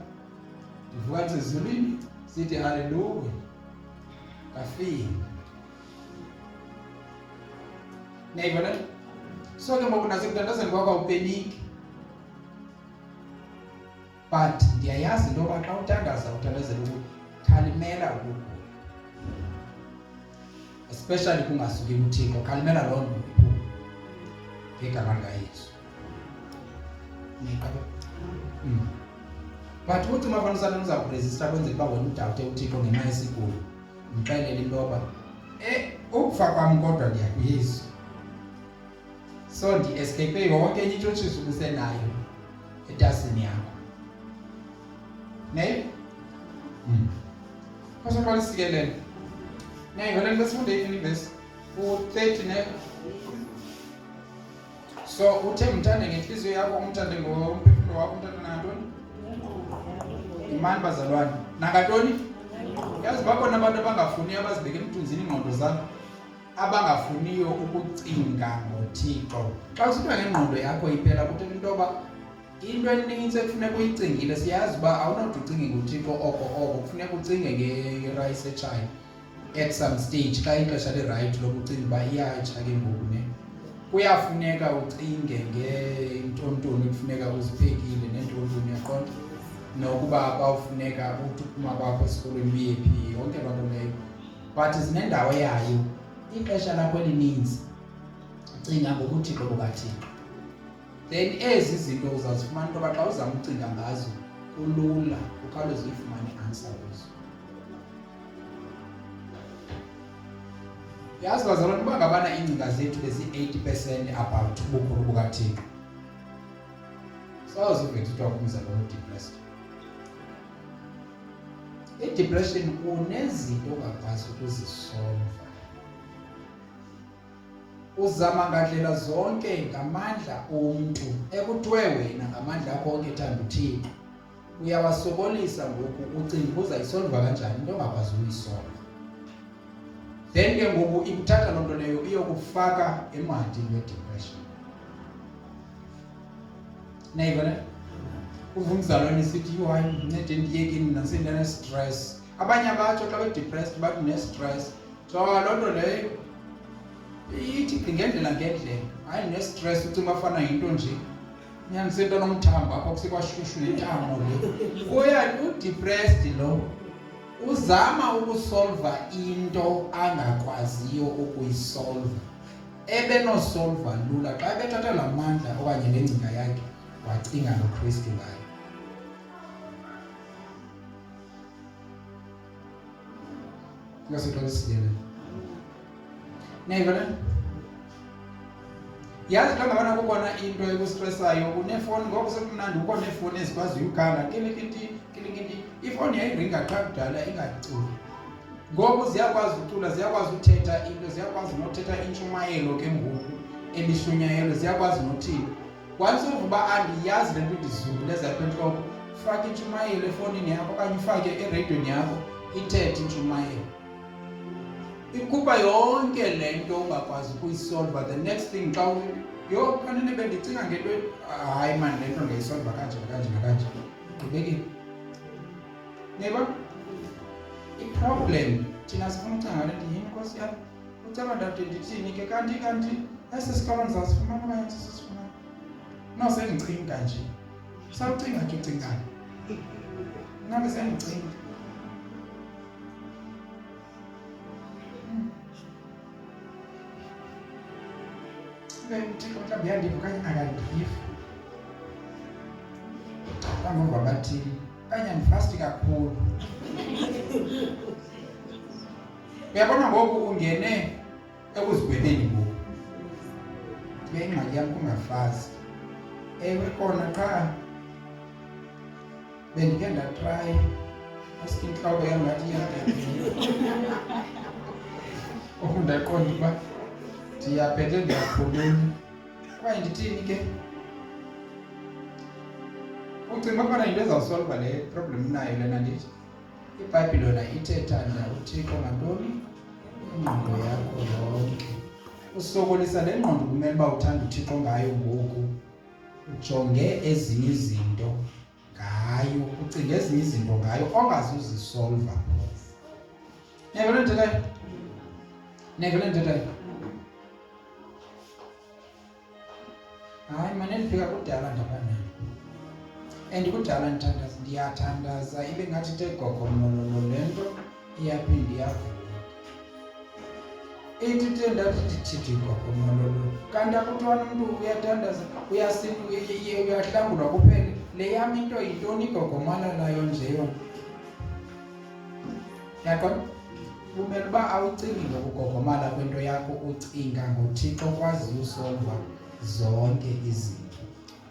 Ndivuka ezulwini sithi hallelujah. Kafika. Nayibona? So ke ngoku nasekuthandazeni kwakho upeniki. But ndiyayazi into yoba xa uthandazela ukukhalimela ukugula. Especially kungasuki uThixo, khalimela loo nto iphuma. Ngegama likaYesu. Niqabe. But uthi mafana uSathane uza kuresista kwenzela uba wena udawute uThixo ngenxa yesigulo. Mxelele into yoba ukufa kwam kodwa ndiyakuYesu. So ndi-escape yonke enye intshutshiso ubusenayo etasini yakho. Ne? Pastor isikelele. Nayibona ngesifunde iVerse 30 ne. So uthe mthande ngenhliziyo yakho, umthande ngomphefumulo wakho, umthande nangantoni? Imani bazalwane. Nangantoni? Yazi bakhona abantu abangafuni abazibeka emthunzini ingqondo zabo. Abangafuniyo ukucinga ngoThixo. Xa usithiwa ngengqondo yakho iphela kuthetha into yoba into eninzi ekufuneka uyicingile siyazi uba awunothi ucinge nguThixo oko kufuneka ucinge nge-rice echayo at some stage xa ixesha le-right lokucinga uba iyatsha ke ngoku ne kuyafuneka ucinge ngentontoni ekufuneka uziphekile nentontoni yaqonda nokuba kwawufuneka uthi uphuma kwakho esikolweni uye phi yonke loo nto leyo but zinendawo yayo ixesha lakho elininzi cinga ngobuthixo bukaThixo then ezi zinto uzazifumana into yoba xa uzama ucinga ngazo kulula ukhawuleze uyifumane i-answer kuzo. Yazi bazalwane uba ngabana iingcinga zethu bezi-80% about ubukhulu bukaThixo sawuzive kuthiwa kumzekelo depressed. I-depression unezinto ongakwazi ukuzisolva, uzama ngandlela zonke ngamandla omntu ekuthiwe wena ngamandla akho onke ethanda uThixo uyawasokolisa ngoku ucinga uzayisolva kanjani into ongakwazi uyisolva. Then ke ngoku ikuthatha loo nto leyo iyokufaka emadini we-depression. Nayibona uva umzalwane sithi hayi ncede ndiyekeni nasendane-stress. Abanye abatsho xa be-depressed bathi ne-stress so loo nto leyo ithi ngendlela hayi ne-stress ucinga bafana yinto nje nyanisento nomthambo apho kusekwashushu nentambo le udepressed lo uzama ukusolva into angakwaziyo ukuyisolva ebenosolva lula xa bethatha la mandla okanye le ngcinga yakhe wacinga noKristu ngayo. Ngasixolisiwe nayibona yazi xa ngabana kukhona into ekustressayo kunefoni ngoku sekumnandi ukho neefoni ezikwazi ukukhala kilikiti ifoni yayiringa xa kudala ingaculi ngoku ziyakwazi ucula ziyakwazi uthetha into ziyakwazi nothetha intshumayelo ke ngoku ebishunyayelo ziyakwazi nothini once uvuba andiyazi le nto ndizuleza kwentloko faka intshumayelo efonini yakho okanye ufake ereyidweni yakho ithethe intshumayelo ikuba yonke le nto ungakwazi ukuyisolva. The next thing xa yo kanene bendicinga ngento hayi mani le nto ngayisolva kanje ugqibekile neba i-problem thina sifuna ucinga ngale nto yini nkosi yam ucaba ndade ndithini ke kanti esi sikolo ndizasifumana okanye sisifumana no sendicinga nje sawucinga nje ucingana nabe sendicinga uThixo mhlawumbi uyandiva okanye akandiva bangova bathini okanye andifasti kakhulu. Uyabona ngoku ungene ekuzigwebeni ngoku ke ingxaki yam kungafazi ewe kona qha bendike ndatry aske intloko yam ngathi iyadedela ndaqonda uba ndiyaphethe ndiyakhulula kwaye ndithini ke ucinga ukubana yinto ezawusolva le problem nayo lena ndithi iBhayibhile yona ithe thanda uThixo ngantoni ingqondo yakho yonke. Usokolisa le ngqondo kumele uba uthanda uThixo ngayo ngoku ujonge ezinye izinto ngayo ucinga ezinye izinto ngayo ongazuzisolva. Niyabona ndithethayo? Niyabona ndithethayo? Hayi mane ndifika kudala ndabana and kudala ndiyathandaza ibe ngathi ithe gogomono le nto iyaphinda iyavuka ithi ndathi ndithi gogomono kanti akuthiwana umntu uyathandaza uyahlangulwa kuphela le yam into yintoni igogomalalayo nje yona yaqona kumele uba awucingi ngokugogomala kwento yakho ucinga ngoThixo okwaziyo usolva zonke izinto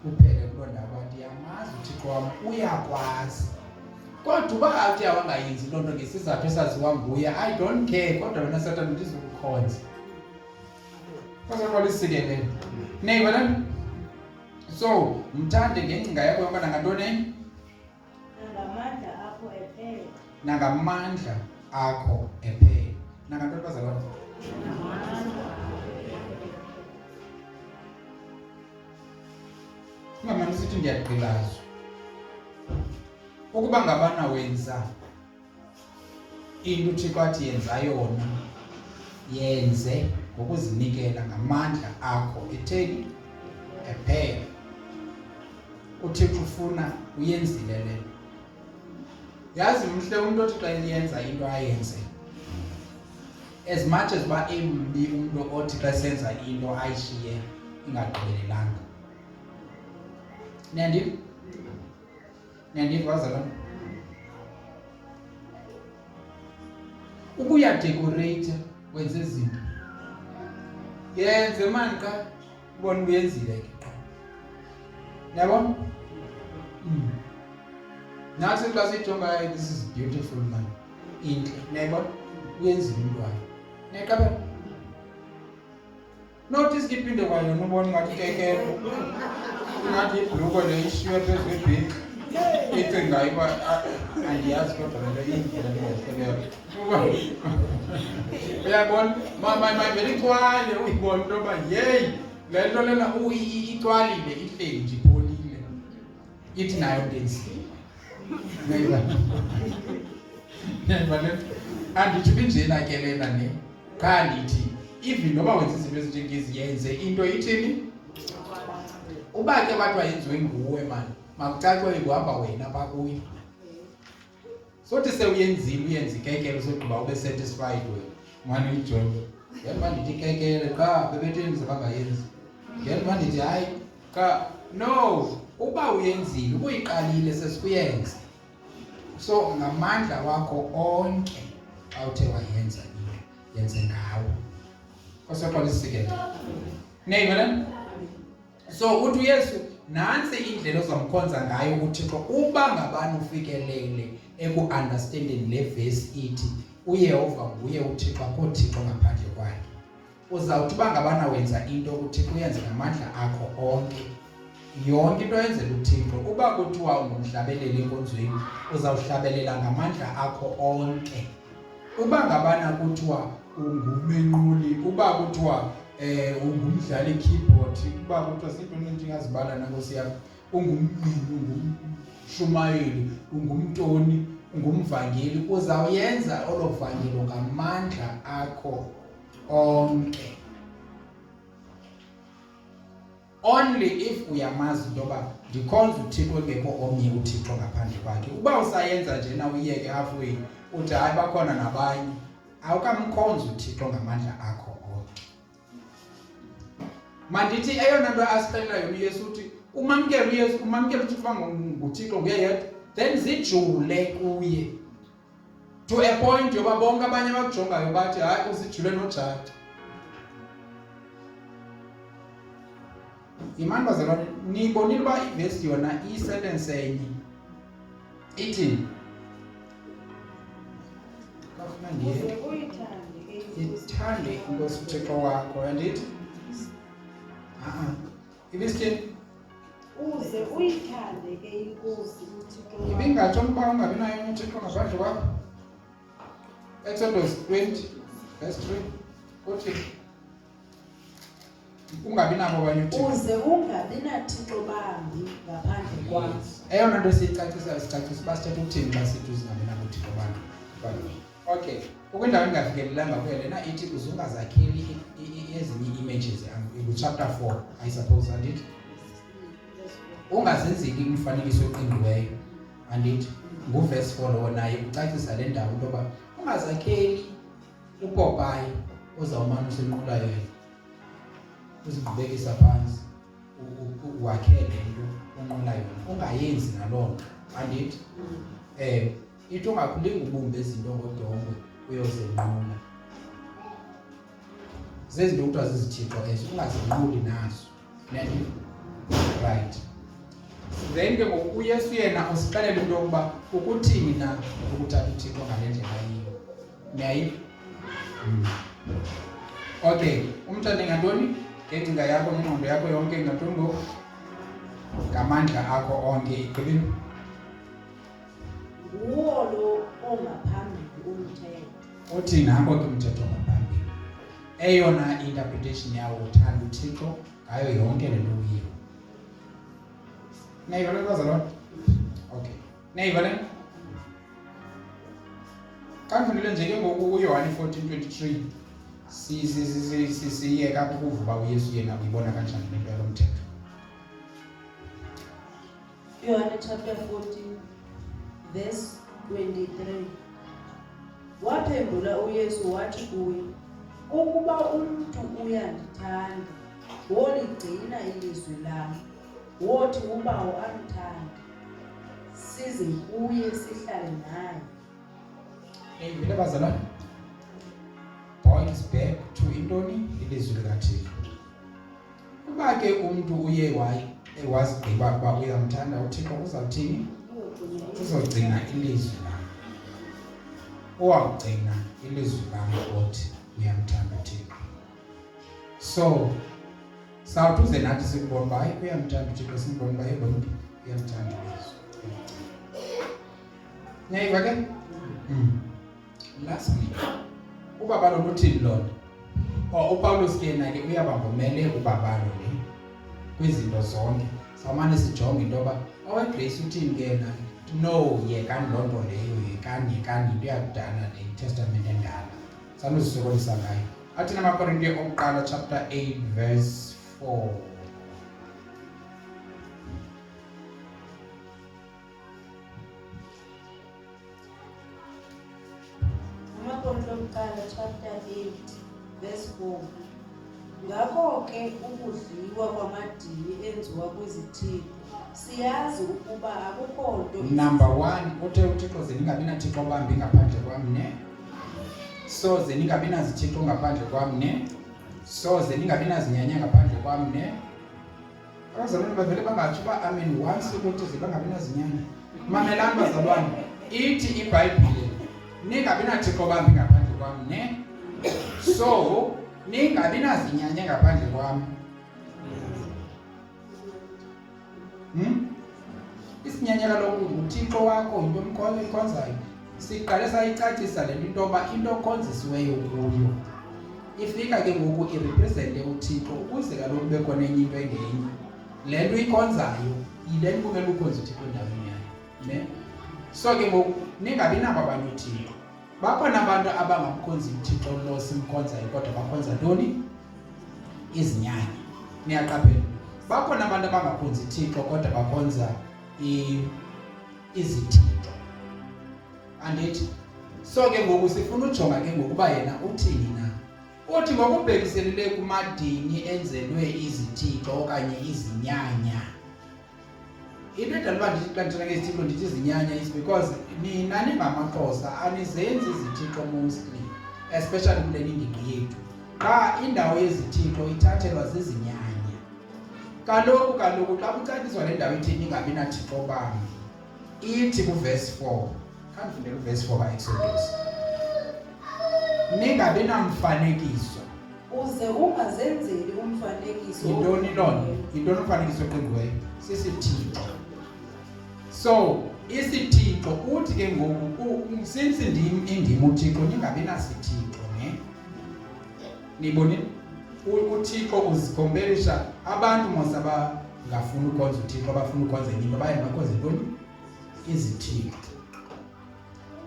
kuphele kuloo ndawo ndiyamazi uThixo wam uyakwazi kodwa uba athi awangayenzi loo nto ngesizathu esaziwa nguye I don't care kodwa wena Sathane ndizokukhonza kwazokwalisikelela neyibona so mthande ngengcinga yakho yonke nangantoni nangamandla akho ephela nangantoni bazalwane ungamane sithi ndiyaqilazwa. Ukuba ngabana wenza into uThixo athi yenza yona, yenze ngokuzinikela ngamandla akho etheni ephela. uThixo ufuna uyenzile le. Yazi mhle umuntu othi xa eyenza into ayenze, as much as uba embi umuntu othi xa senza into ayishiye ingagqibelelanga. Niyandiva wazalwana? Ubuya decorate wenze izinto, yenze mani xa ubona uyenzile ke qha. Yabona? Nathi xa sijonga, this is beautiful man, intle. Niyayibona? Uyenzile umntwana. Niyaqabela? Notice iphinde kwayona ubona ngathi kekelo. Ngathi ibhluko le ishiywe phezu kwebhedi. Icinga uba andiyazi kodwa le nto indlela engahleleka. Uyabona? Mayivele icwale uyibone into yoba yeyi, le nto lena icwalile ihleli nje ipholile. Ithi nayo ndenzile. Andithi binjena ke lena ne. Qha ndithi even noba wenza izinto ezinjengezi yenze into ithini? Uba ke bathiwa yenziwe nguwe mani, makucaciwe kuhamba wena pha kuyo. Sothi sewuyenzile uyenza ikekele usogqiba ube satisfied wena. Mani uyijonge. Ngelo manje ndithi ikekele qha bebetenza bangayenzi. Ngelo manje ndithi hayi qha no, uba uyenzile ubuyiqalile sesikuyenza. So ngamandla wakho onke awuthe wayenza into yenze ngawo. Kwasoxolisikelela. Neyivele? So uthi uYesu nansi indlela ozamkhonza ngayo uThixo uba ngabani ufikelele eku-understanding le verse ithi uYehova nguye uThixo akho Thixo ngaphandle kwakhe. Uzawuthi uba ngabana wenza into uThixo uyenze ngamandla akho onke. Yonke into yenzela uThixo. Uba kuthiwa ungumhlabeleli enkonzweni uzawuhlabelela ngamandla akho onke. Uba ngabana kuthiwa ungumenquli, uba kuthiwa ungumdlali keyboard, uba kuthiwa sintoni ndingazibala nankosi yakho, ungumbini, ungumshumayeli, ungumntoni, ungumvangeli, uzawuyenza olo vangelo ngamandla akho onke. Only if uyamazi into yoba ndikhonza uThixo engekho omnye uThixo ngaphandle kwakhe. Uba usayenza nje na uyeke halfway uthi hayi bakhona nabanye, awukamkhonza uThixo ngamandla akho onke. Mandithi eyona nto asixelela yona uYesu uthi umamkele uYesu, umamkele uThixo nguThixo nguye yedwa, then zijule kuye to a point yoba bonke abanye abakujongayo bathi hayi uzijule nojata. Imani bazalwane, niyibonile uba ivesi yona iyi-sentence enye ithi kafuna ndiye ithande inkosi uThixo wakho. Andithi ibisithini? Uze uyithande ke inkosi uThixo wakho. Ibingatsho ukuba ungabi nayo uThixo ngaphandle kwakho. Exodus 20 verse 3 uthi ungabi nabo abanye uThixo. Uze ungabi naThixo bambi ngaphandle kwakho. Eyona nto siyicacisa uba sithetha ukuthini xa sithi uzingabi nabo uThixo bambi. Okay, ukwindawo engafikelelanga kuyo lena ithi uze ungazakheli ezinye images chapter 4 I suppose. Andithi ungazenzeli imifanekiso eqindiweyo. Andithi nguverse 4 lo naye ucacisa le ndawo into yoba ungazakheli upopayi ozawumane usenqula yena, uzigqibekisa phansi wakhele into unqula yona, ungayenzi naloo nto. Andithi ithi ungakhulingi ubumbe izinto ngodongwe uyozenqula. Zezinto kuthiwa zizithixo ezo, ungazinquli nazo. Right. Then ke ngoku uYesu yena usixelela into yokuba ukuthini na ukuthatha uThixo ngale ndlela yiyo. Niyayiva? Okay, umthande ngantoni? Ngecinga yakho nengqondo yakho yonke ngantoni ngoku? Ngamandla akho onke. Igqibile? Nguwo lo ongaphambili umthetho. Uthi nanko ke umthetho ngaphambili. Eyona interpretation yawo uthanda uThixo ngayo yonke le nto uyiyo. Niyayiva le nto bazalwane? Okay. Niyayiva le nto? Xa ndifundile nje ke ngoku uYohane 14:23 siyeka ukuva uba uYesu yena uyibona kanjani le nto yalo mthetho. Yohane chapter 14 verse 23. Waphendula uYesu wathi kuye, ukuba umuntu uyandithanda, woligcina ilizwi lam, wothi ubawo amthanda, size kuye sihlale naye. Vile bazalwane? Boils back to intoni? Ilizwi likaThixo. Uba ke umuntu uye wazigqiba ukuba uyamthanda uThixo uzawuthini? Uzogcina ilizwi lam. Uwagcina ilizwi lam othi uyamthanda uThixo. So sawutuze nathi sikubona uba uyamthanda uThixo, sikubona uba lo muntu uyamthanda uYesu. Niyayiva ke? Lastly, ubaba lo uthini lona? uPaulus yena ke uyabavumele ubaba lo le kwizinto zonke. Samane sijonge into yoba oweGrace uthini ke yena? No, yekani loo nto leyo, yekani into yakudala le iTestament endala. Sanuzisokolisa ngayo. Athi namaKorintiya okuqala chapter 8 verse 4. AmaKorintiya chapter 8 verse 4. Ngakho ke ukudliwa kwamadini enziwa kwizithixo, siyazi ukuba akukho nto. Number 1, uthe uThixo zingabi nathixo bambi ngaphandle kwam ne. So zingabi nazithixo ngaphandle kwam ne. So zingabi nazinyanya ngaphandle kwam ne. Abazalwane bavele bangatsho uba amen once ukuthi zingabi nazinyanya. Mamelani bazalwane, ithi iBhayibhile ningabi nathixo bambi ngaphandle kwam ne. So ningabi nazinyanya ngaphandle kwam. Isinyanya kaloku uThixo wakho into omkhonzayo. Siqale sayicacisa le nto yoba into okhonzisiweyo kuyo ifika ke ngoku irepresente uThixo ukuze kaloku kube khona enye into engenye. Le nto ikhonzayo yile nto kumele ukhonze uThixo endaweni yayo ne. So ke ngoku ningabi nabo abanye uThixo. Bakhona abantu abangamkhonzi uThixo lo simkhonzayo kodwa bakhonza ntoni? Izinyanya. Niyaqaphela? Bakhona abantu abangakhonzi uThixo kodwa bakhonza izithixo. Andithi? So ke ngoku sifuna ujonga ke ngokuba yena uthini na. Uthi ngokubhekiselele kumadini enzelwe izithixo okanye izinyanya. Into edala ndithi xa ndithetha ngezithixo ndithi izinyanya is because nina ningamaXhosa anizenzi izithixo mostly, especially kule ngingqi yethu. Xa indawo yezithixo ithathelwa zizinyanya. Kaloku xa kucaciswa le ndawo ithi ningabi nathixo bambi, ithi kuverse 4. Khandifundele uverse 4 kaExodus. Ningabi namfanekiso. Uze ungazenzeli umfanekiso. Yintoni lona? Yintoni umfanekiso oqingiweyo? Sisithixo. So isithixo uthi ke ngoku since ndim uThixo ningabi nasithixo ne. Nibonile? uThixo uzikhompelisha abantu mos abangafuni ukhonza uThixo, abafuna ukhonza enye into baye bakhonze ntoni? Izithixo.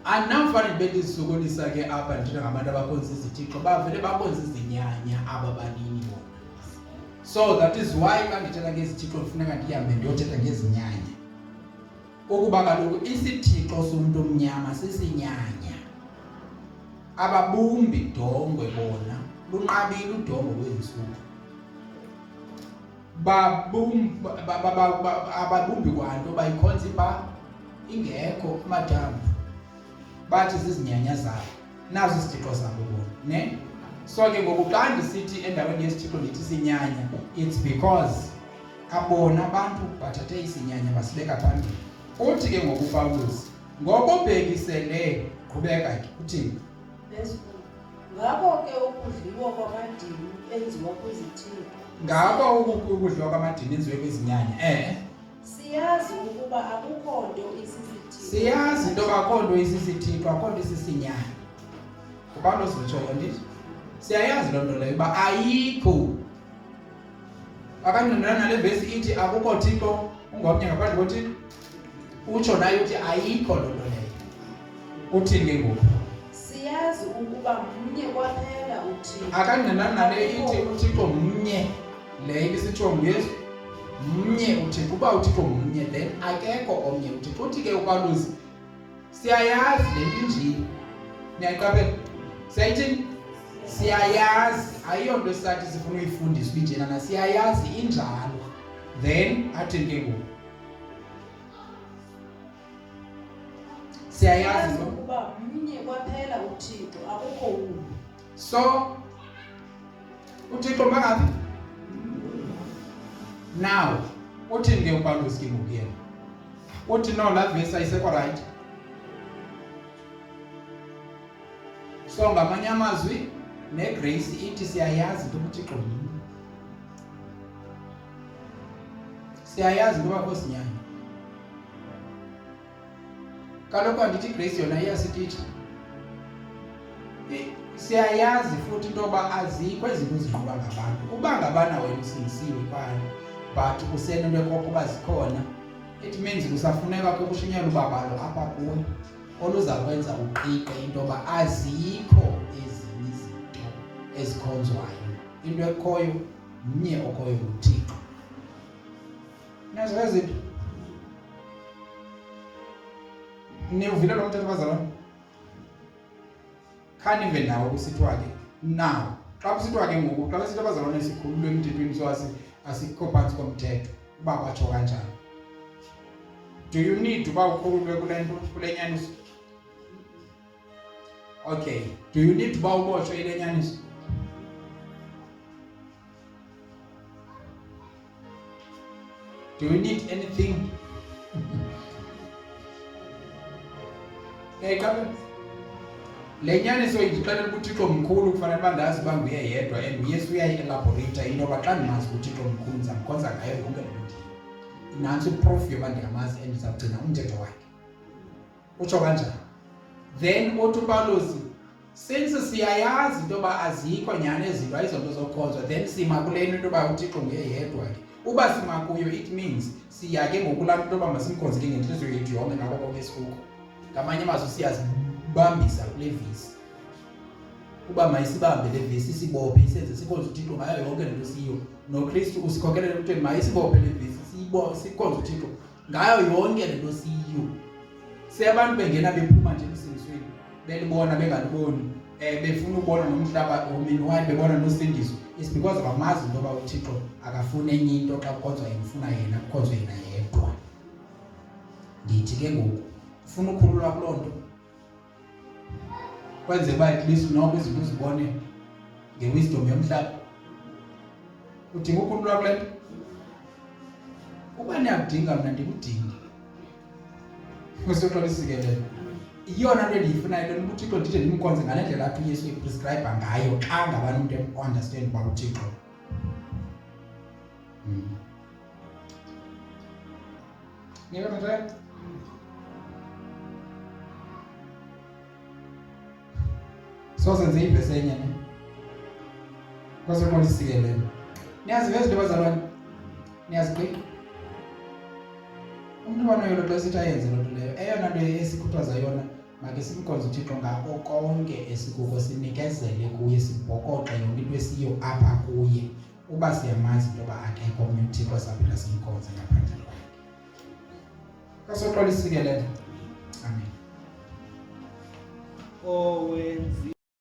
Andinamfanele bendisisokolisa ke apha ndithetha ngabantu abakhonza izithixo, bavele bakhonza izinyanya aba banini bona. So that is why xa ndithetha ngezithixo kufuneka ndihambe ndiyothetha ngezinyanya. Ukuba kaloku isithixo somntu omnyama sisinyanya. Ababumbi dongwe bona, lunqabile udongo lwezintsuku. Ababumbi kwanto bayikhonza iba ingekho madam. Bathi zizinyanya zabo. Nazo isithixo sabo bona, ne? So ke ngoku xa ndisithi endaweni yesithixo ndithi sinyanya, it's because abona abantu bathathe isinyanya basibeka phambili. Uthi ke ngoku Paulus, ngokubhekisele qhubeka ke uthini? Ngakho ke ukudliwa kwamadini enziwa kwizithixo. Ngakho ukudliwa kwamadini enziwe kwizinyanya. Siyazi ukuba akukho nto isisithixo. Siyazi into akho nto isisithixo, akho nto isisinyanya. Kubantu ozitshoyo ndithi siyayazi loo nto leyo uba ayikho. Akandinona nale vesi ithi akukho thixo ungomnye ngaphandle kothini utsho naye uthi ayikho loo nto leyo. Uthini ke ngoku? Siyazi ukuba mnye kwaphela uThixo. Akangqinani nale ithi uThixo mnye le ibisitsho nguYesu. Mnye uThixo, uba uThixo mnye then akekho omnye uThixo. Uthi ke uPawulos siyayazi le nto injini. Niyaqaphela? Siyayithini? Siyayazi, ayiyonto esisathi sifuna uyifundisa ubinjena, siyayazi injalo. Then athini ke ngoku? Siyayazi ukuba mnye kwaphela uThixo, akukho umnye. So uThixo mangaphi? Now uthini ke uPawulos ke ngoku yena? Uthi no, la verse ayisekho right. So ngamanye amazwi neGrace ithi siyayazi into uThixo mnye. Siyayazi into bakho sinyanya. Kaloku andithi iGrace yona iyasititsha. Siyayazi futhi into yoba azikho izinto ezinqulwa ngabantu. Uba ngabana wena usindisiwe kwaye but usenento yokokuba zikhona, it means kusafuneka ke kushunyelwe ubabalo apha kuwe oluzakwenza uqiqe into yoba azikho ezinye izinto ezikhonzwayo. Into ekhoyo mnye okhoyo uThixo. Nazo ezinto nivile lo mthetho bazalwane. Khanive nawo kusithiwa ke now xa kusithiwa ke ngoku xa sithi abazalwane sikhululwe emthethweni so asikho phantsi komthetho uba kwatsho kanjani. Do you need uba ukhululwe kule nto kule nyaniso? Okay, do you need uba ubotshwe ile nyaniso? Do you need anything? Kabe le nyaniso idixelela uThixo mkhulu kufanele uba ndazi uba nguye yedwa and uYesu uyayi-elaborate into yoba xa ndimazi uThixo mkhulu ndizamkhonza ngayo yonke le nto. Nantsi uprof yoba ndiyamazi and ndizawugcina umthetho wakhe. Utsho kanjani? Then uthi uPawulos since siyayazi into yoba azikho nyani ezinto ayizonto zokhonzwa then sima kule nto yoba uThixo nguye yedwa ke. Uba sima kuyo it means siya ke ngokulaa nto yoba masimkhonzele ngentliziyo yethu yonke ngako konke esikuko. Ngamanye amazwi siyazibambisa kule vesi. Uba mayisibambe le vesi sibophe isenze sikhonze uThixo ngayo yonke lento siyo. NoKristu usikhokelela ekutheni mayisibophe le vesi sikhonze uThixo ngayo yonke lento siyo. Seyabantu bengena bephuma nje emsindisweni belibona bengaliboni befuna ukubona nomhlaba omini bebona nosindiso. It's because bamazi into yoba uThixo akafuni enye into xa kukhonzwa yena ufuna yena kukhonzwe yena yedwa. Ndithi ke ngoku ufuna ukhululwa kuloo nto kwenze uba at least noko izinto uzibone ngewisdom yomhlaba. Udinga ukhululwa kule nto? Uba niyakudinga mna ndikudinga. Kusoxola isikelelo. Iyona nto endiyifunayo le uThixo ndide ndimkhonze ngale ndlela athi uYesu eprescribe ngayo xa ngabani umntu understand uba uThixo. Niyona nje? So senze ivesi enye ne? Kusoxola isikelelo. Niyazi vezi into bazalwane? Niyaziqi? Umuntu wanoyo xa sithi ayenze loo nto leyo eyona nto esikhuthaza yona make simkhonze uThixo ngako konke esikuko sinikezele kuye sibhokoxe yonke into esiyo apha kuye uba siyamazi into yoba akekho omnye uThixo saphinda simkhonze ngaphandle kwakhe. Kasoxola isikelelo. Amen. Owenzi